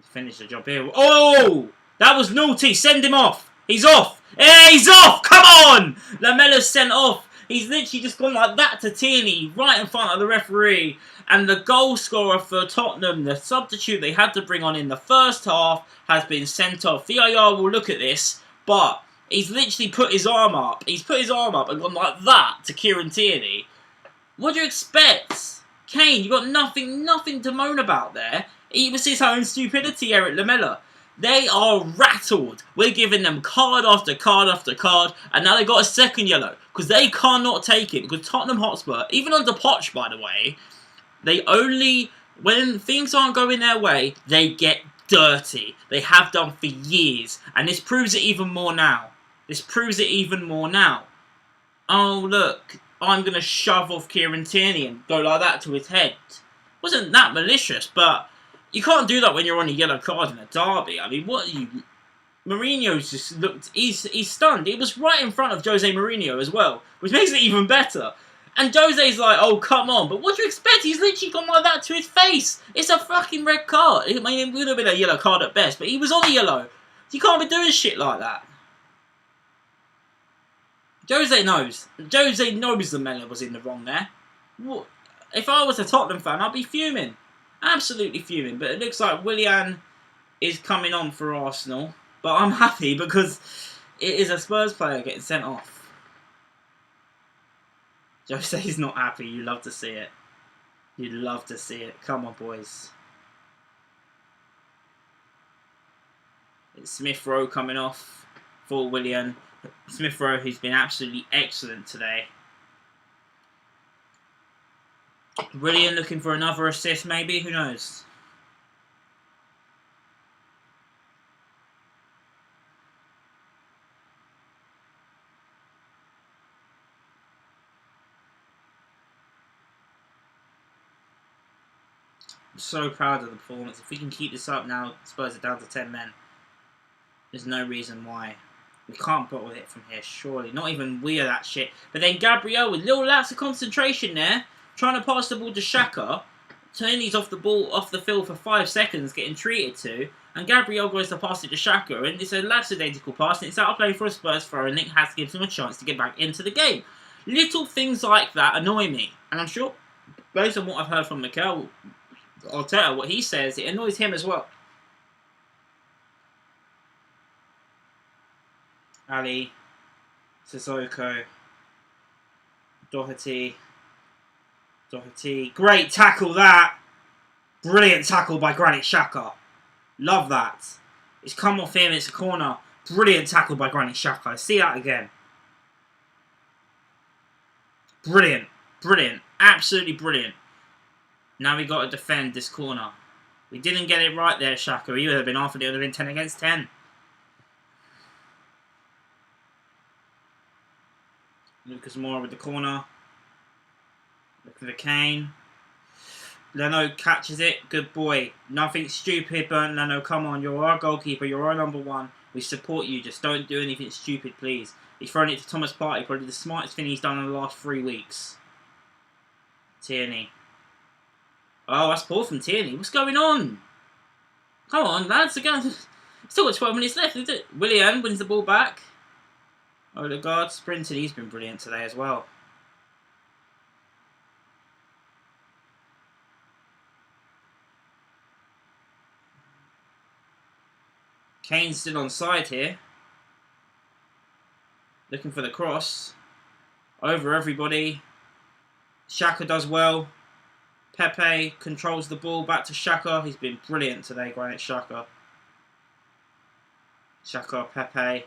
Finish the job here. Oh! That was naughty. Send him off. He's off. Hey, he's off. Come on. Lamella's sent off. He's literally just gone like that to Tierney right in front of the referee. And the goal scorer for Tottenham, the substitute they had to bring on in the first half, has been sent off. VAR will look at this, but he's literally put his arm up. He's put his arm up and gone like that to Kieran Tierney. What do you expect? Kane, you got nothing to moan about there. It was his own stupidity, Eric Lamela. They are rattled. We're giving them card after card after card, and now they got a second yellow because they cannot take it. Because Tottenham Hotspur, even under Poch, by the way, they only, when things aren't going their way, they get dirty. They have done for years, and this proves it even more now. This proves it even more now. Oh look, I'm gonna shove off Kieran Tierney and go like that to his head. Wasn't that malicious, but. You can't do that when you're on a yellow card in a derby. I mean, what are you... Mourinho's just looked... He's stunned. It was right in front of Jose Mourinho as well, which makes it even better. And Jose's like, oh, come on. But what do you expect? He's literally gone like that to his face. It's a fucking red card. I mean, it would have been a yellow card at best, but he was on a yellow. You can't be doing shit like that. Jose knows. Jose knows the Mella was in the wrong there. What? If I was a Tottenham fan, I'd be fuming. Absolutely fuming, but it looks like Willian is coming on for Arsenal. But I'm happy because it is a Spurs player getting sent off. Jose's not happy. You love to see it. You love to see it. Come on, boys. It's Smith Rowe coming off for Willian. Smith Rowe, who's been absolutely excellent today. Willian looking for another assist, maybe? Who knows? I'm so proud of the performance. If we can keep this up now, Spurs are down to 10 men. There's no reason why. We can't bottle it from here, surely. Not even we are that shit. But then Gabriel with little lapse of concentration there. Trying to pass the ball to Xhaka. Tierney's off the field for 5 seconds, getting treated to. And Gabriel goes to pass it to Xhaka. And it's a lackadaisical pass. And it's out of play for a Spurs throw. And Nick has gives him a chance to get back into the game. Little things like that annoy me. And I'm sure, based on what I've heard from Mikel Arteta, what he says, it annoys him as well. Ali, Sissoko, Doherty. Great tackle that. Brilliant tackle by Granit Xhaka. Love that. It's come off him, it's a corner. Brilliant tackle by Granit Xhaka. See that again. Brilliant. Brilliant. Absolutely brilliant. Now we got to defend this corner. We didn't get it right there, Xhaka. He would have been off and it would have been 10 against 10. Lucas Moura with the corner. Looking for Kane. Leno catches it. Good boy. Nothing stupid, Bernd Leno. Come on, you're our goalkeeper. You're our number one. We support you. Just don't do anything stupid, please. He's thrown it to Thomas Partey. Probably the smartest thing he's done in the last 3 weeks. Tierney. Oh, that's poor from Tierney. What's going on? Come on, lads. Again. Still got 12 minutes left, isn't it? Willian wins the ball back. Odegaard sprinted. He's been brilliant today as well. Kane's still on side here. Looking for the cross. Over everybody. Xhaka does well. Pepe controls the ball. Back to Xhaka. He's been brilliant today, Granit Xhaka. Xhaka, Pepe.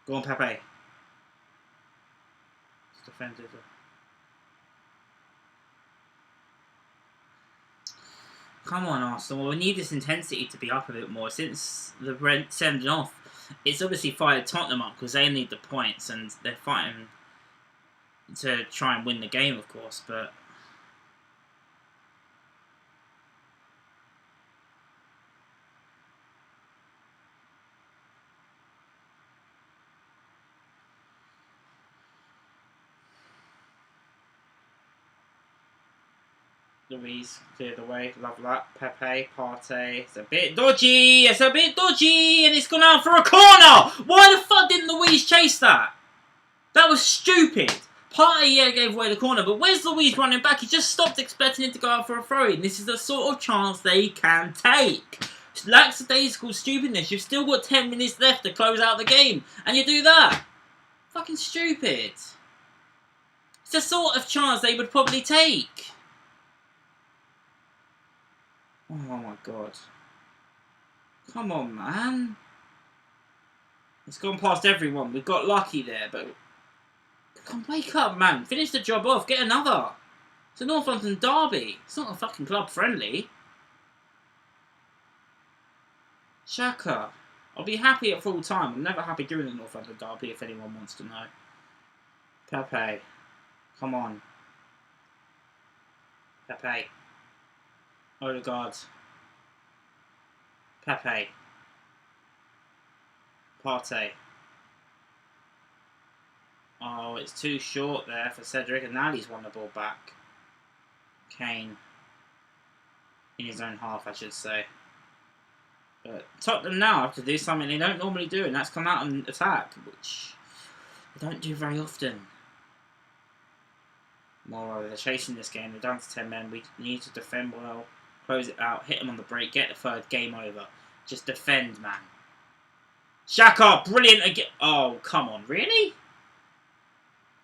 Go on, Pepe. It's defended. Come on, Arsenal. We need this intensity to be up a bit more. Since the sending off, it's obviously fired Tottenham up because they need the points and they're fighting to try and win the game, of course, but Luis cleared away. Love that. Pepe, Partey. It's a bit dodgy. It's a bit dodgy, and it's gone out for a corner. Why the fuck didn't Luis chase that? That was stupid. Partey, yeah, gave away the corner, but where's Luis running back? He just stopped expecting it to go out for a throw-in. This is the sort of chance they can take. Lackadaisical stupidness. You've still got 10 minutes left to close out the game, and you do that. Fucking stupid. It's the sort of chance they would probably take. Oh my god. Come on, man. It's gone past everyone. We've got lucky there, but come wake up, man. Finish the job off. Get another. It's a North London derby. It's not a fucking club friendly. Xhaka. I'll be happy at full time. I'm never happy during the North London derby if anyone wants to know. Pepe. Come on. Pepe. Odegaard. Pepe. Partey. Oh, it's too short there for Cedric, and now he's won the ball back. Kane. In his own half, I should say. But Tottenham now have to do something they don't normally do, and that's come out and attack, which they don't do very often. Moreover, they're chasing this game. They're down to 10 men. We need to defend well. Close it out, hit them on the break, get the third, game over. Just defend, man. Xhaka, brilliant again. Oh, come on, really?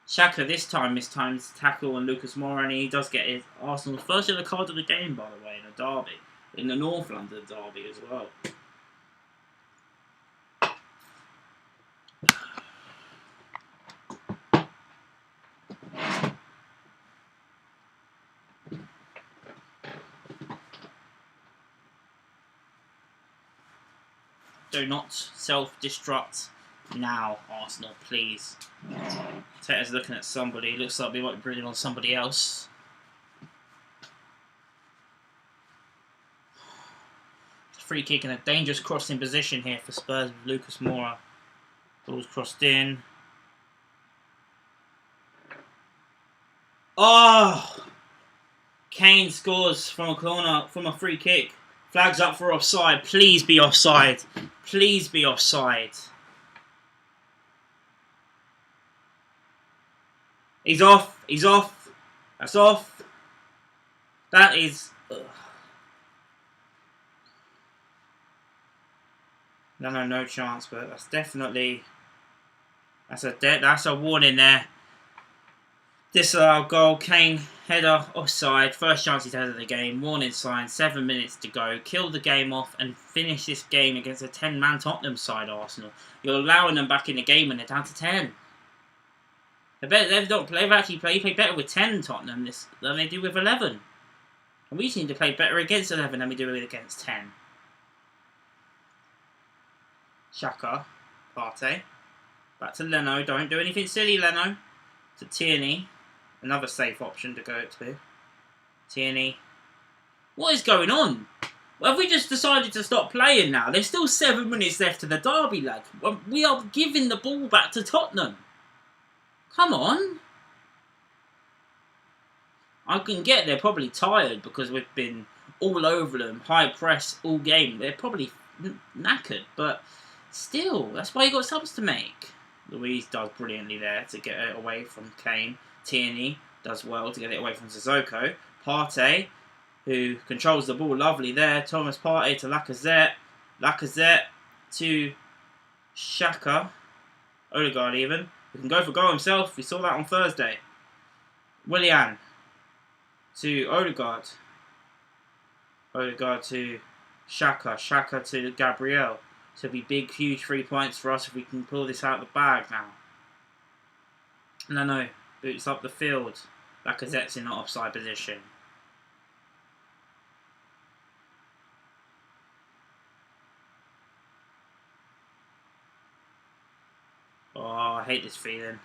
Xhaka this time mistimes tackle and Lucas Moura, and he does get his Arsenal's first yellow card of the game, by the way, in a derby. In the North London derby as well. Do not self-destruct now, Arsenal, please. Taylor's looking at somebody. Looks like we might be bringing on somebody else. Free kick and a dangerous crossing position here for Spurs with Lucas Moura. Ball's crossed in. Oh! Kane scores from a corner, from a free kick. Flags up for offside. Please be offside. Please be offside. He's off. He's off. That's off. That is... Ugh. No chance, but that's definitely... That's a warning there. Disallowed goal. Kane, header, offside. First chance he's had of the game. Warning sign. 7 minutes to go. Kill the game off and finish this game against a 10-man Tottenham side, Arsenal. You're allowing them back in the game when they're down to 10. They've actually played better with 10 Tottenham than they do with 11. And we seem to play better against 11 than we do against 10. Xhaka. Partey. Back to Leno. Don't do anything silly, Leno. To Tierney. Another safe option to go to. Tierney. What is going on? Well, have we just decided to stop playing now? There's still 7 minutes left to the derby, lad. We are giving the ball back to Tottenham. Come on. I can get they're probably tired because we've been all over them. High press all game. They're probably knackered, but still, that's why you got subs to make. Luis does brilliantly there to get it away from Kane. Tierney does well to get it away from Sissoko. Partey, who controls the ball lovely there. Thomas Partey to Lacazette. Lacazette to Xhaka. Odegaard even. He can go for goal himself. We saw that on Thursday. Willian to Odegaard. Odegaard to Xhaka. Xhaka to Gabriel. So it'll be big, huge 3 points for us if we can pull this out of the bag now. No. Boots up the field. Lacazette's in the offside position. Oh, I hate this feeling.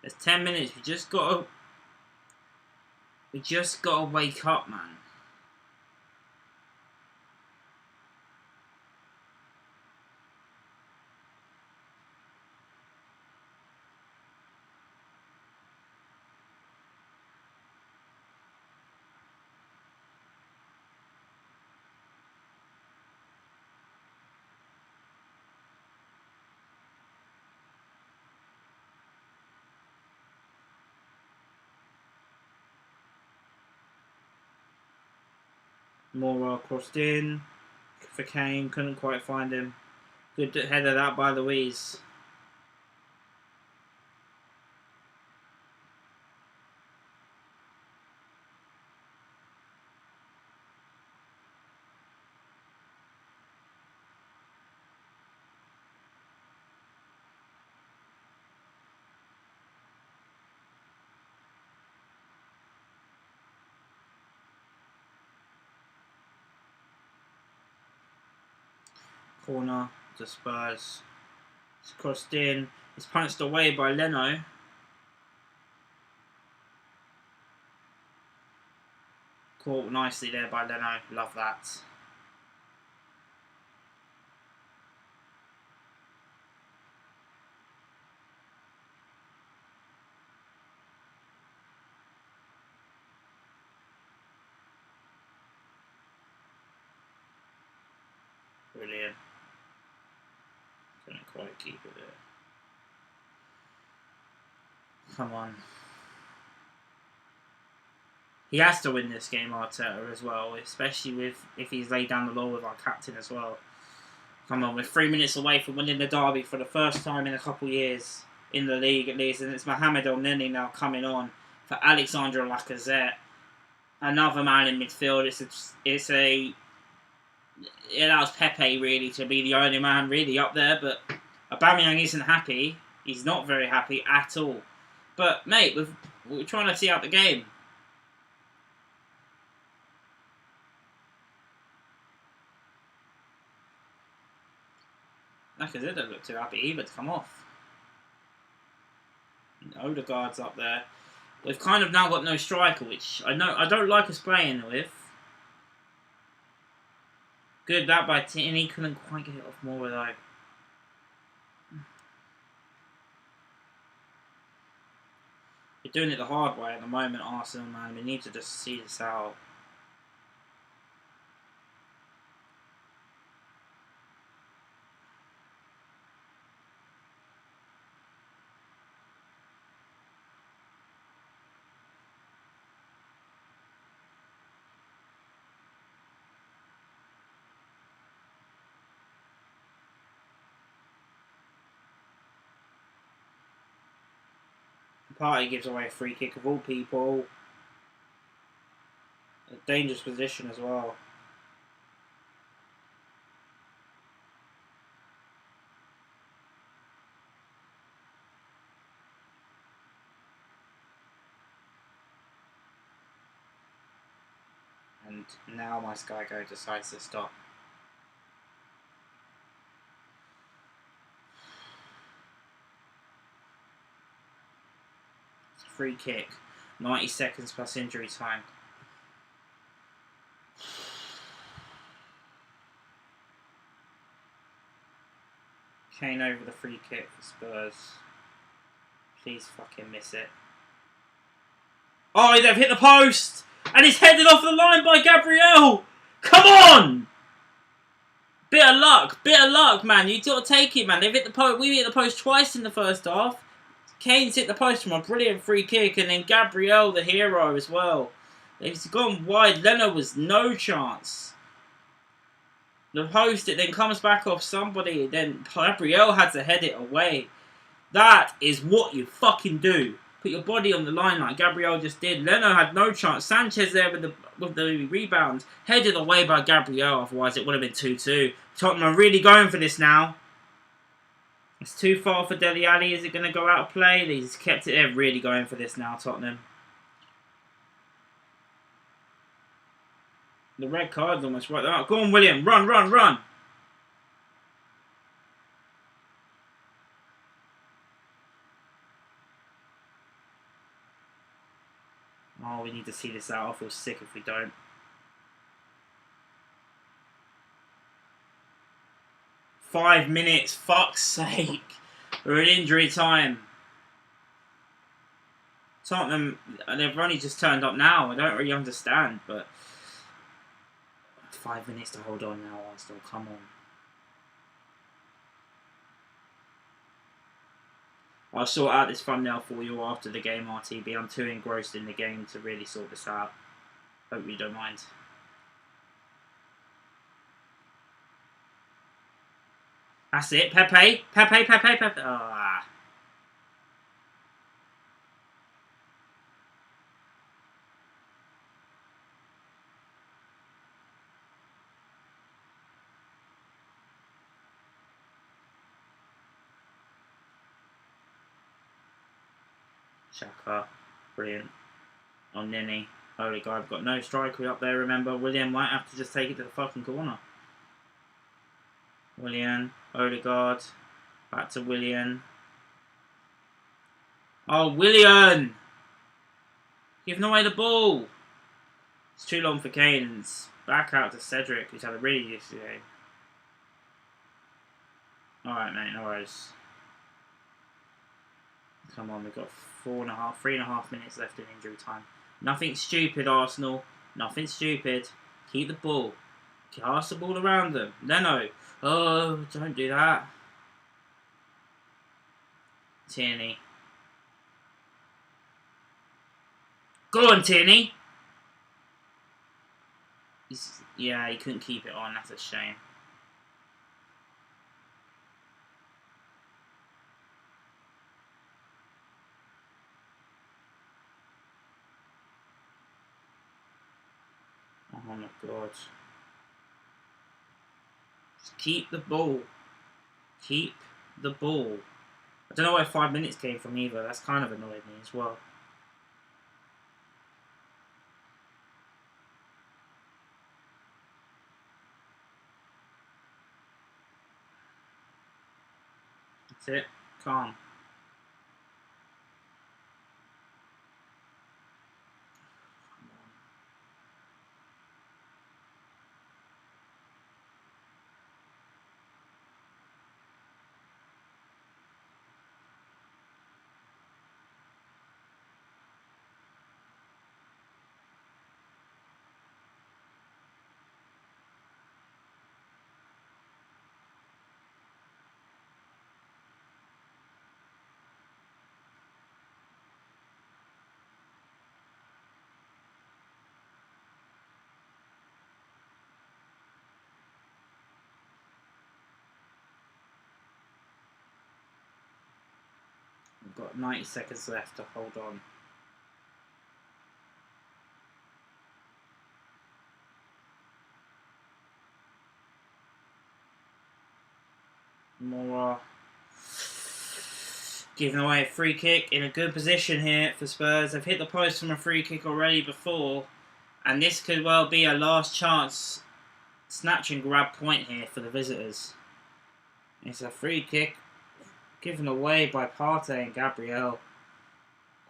There's 10 minutes. We just gotta wake up, man. Mora crossed in for Kane, couldn't quite find him. Good header that by Louise. Corner to Spurs. It's crossed in. It's punched away by Leno. Caught nicely there by Leno. Love that. Brilliant. Couldn't quite keep it there. Come on. He has to win this game, Arteta, as well, especially if he's laid down the law with our captain as well. Come on, we're 3 minutes away from winning the derby for the first time in a couple of years in the league, at least, and it's Mohamed El-Neni now coming on for Alexandre Lacazette, another man in midfield. It allows Pepe really to be the only man really up there, but Aubameyang isn't happy. He's not very happy at all. But mate, we're trying to see out the game. Lacazette don't look too happy either to come off. And Odegaard's up there. We've kind of now got no striker, which I don't like us playing with. Good that by Tierney, couldn't quite get it off Mora though. We're doing it the hard way at the moment, Arsenal, man. We need to just see this out. Party gives away a free kick of all people. A dangerous position as well. And now my Skygo decides to stop. Free kick, 90 seconds plus injury time. Kane over the free kick for Spurs. Please fucking miss it. Oh, they've hit the post! And it's headed off the line by Gabriel! Come on! Bit of luck, man. You got to take it, man. They've hit the post. We hit the post twice in the first half. Kane's hit the post from a brilliant free kick, and then Gabriel, the hero, as well. It's gone wide. Leno was no chance. The post, it then comes back off somebody. Then Gabriel had to head it away. That is what you fucking do. Put your body on the line like Gabriel just did. Leno had no chance. Sanchez there with the rebound. Headed away by Gabriel. Otherwise, it would have been 2-2. Tottenham are really going for this now. It's too far for Dele Alli. Is it going to go out of play? He's kept it there. Really going for this now, Tottenham. The red card's almost right there. Go on, William. Run, run, run. Oh, we need to see this out. I feel sick if we don't. Five minutes. Fuck's sake. We're in injury time. Tottenham, they've only just turned up now. I don't really understand, but 5 minutes to hold on now, Arsenal. Come on. I'll sort out this thumbnail for you after the game, RTB. I'm too engrossed in the game to really sort this out. Hope you don't mind. That's it. Pepe. Pepe, Pepe, Pepe. Ah. Shaka. Brilliant. On Nini. Holy God, I've got no striker up there, remember. William might have to just take it to the fucking corner. William. Odegaard. Back to William. Oh, William! Giving away the ball. It's too long for Kane's. Back out to Cedric, who's had a really good game. Alright, mate, no worries. Come on, we've got 3.5 minutes left in injury time. Nothing stupid, Arsenal. Nothing stupid. Keep the ball. Cast the ball around them. Leno. Oh, don't do that. Tierney. Go on, Tierney. Yeah, he couldn't keep it on. That's a shame. Oh my God. Just keep the ball. Keep the ball. I don't know where 5 minutes came from either. That's kind of annoyed me as well. That's it. Calm. We've got 90 seconds left to hold on. Mora giving away a free kick in a good position here for Spurs. They've hit the post from a free kick already before, and this could well be a last chance snatch and grab point here for the visitors. It's a free kick given away by Partey and Gabriel.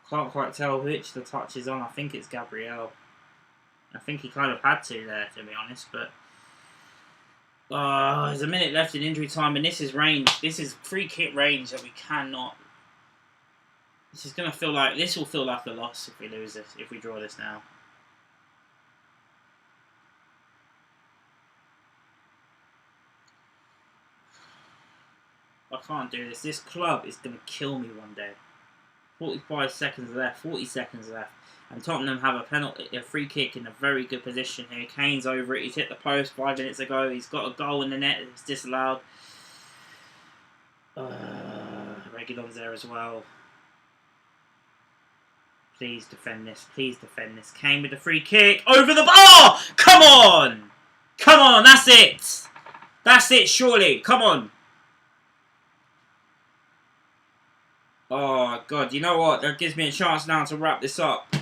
I can't quite tell which the touch is on. I think it's Gabriel. I think he kind of had to there, to be honest, but there's a minute left in injury time, and this is range. This is free kick range that we cannot. This is gonna feel like this will feel like a loss if we lose this. If we draw this now. I can't do this. This club is gonna kill me one day. 45 seconds left, 40 seconds left. And Tottenham have a penalty, a free kick in a very good position here. Kane's over it. He's hit the post 5 minutes ago. He's got a goal in the net. It's disallowed. Reguilon's there as well. Please defend this. Please defend this. Kane with the free kick. Over the bar! Come on! Come on, that's it! That's it, surely. Come on. Oh, God. You know what? That gives me a chance now to wrap this up.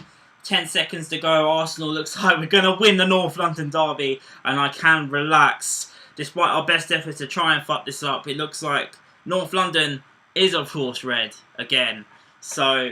10 seconds to go. Arsenal looks like we're going to win the North London derby. And I can relax. Despite our best efforts to try and fuck this up, it looks like North London is, of course, red again. So,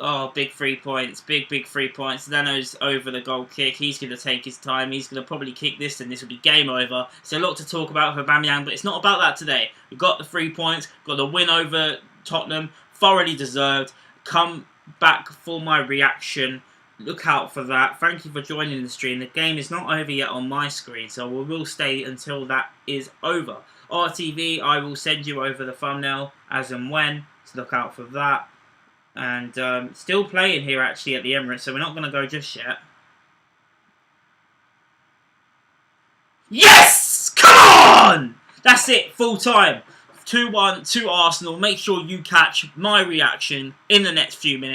oh, big 3 points. Big 3 points. Leno's over the goal kick. He's going to take his time. He's going to probably kick this and this will be game over. So, a lot to talk about for Aubameyang, but it's not about that today. We've got the 3 points. Got the win over Tottenham. Thoroughly deserved. Come back for my reaction. Look out for that. Thank you for joining the stream. The game is not over yet on my screen, so we will stay until that is over. RTV, I will send you over the thumbnail as and when, so look out for that. And still playing here actually at the Emirates, so we're not going to go just yet. Yes! Come on! That's it, full time. 2-1 to Arsenal. Make sure you catch my reaction in the next few minutes.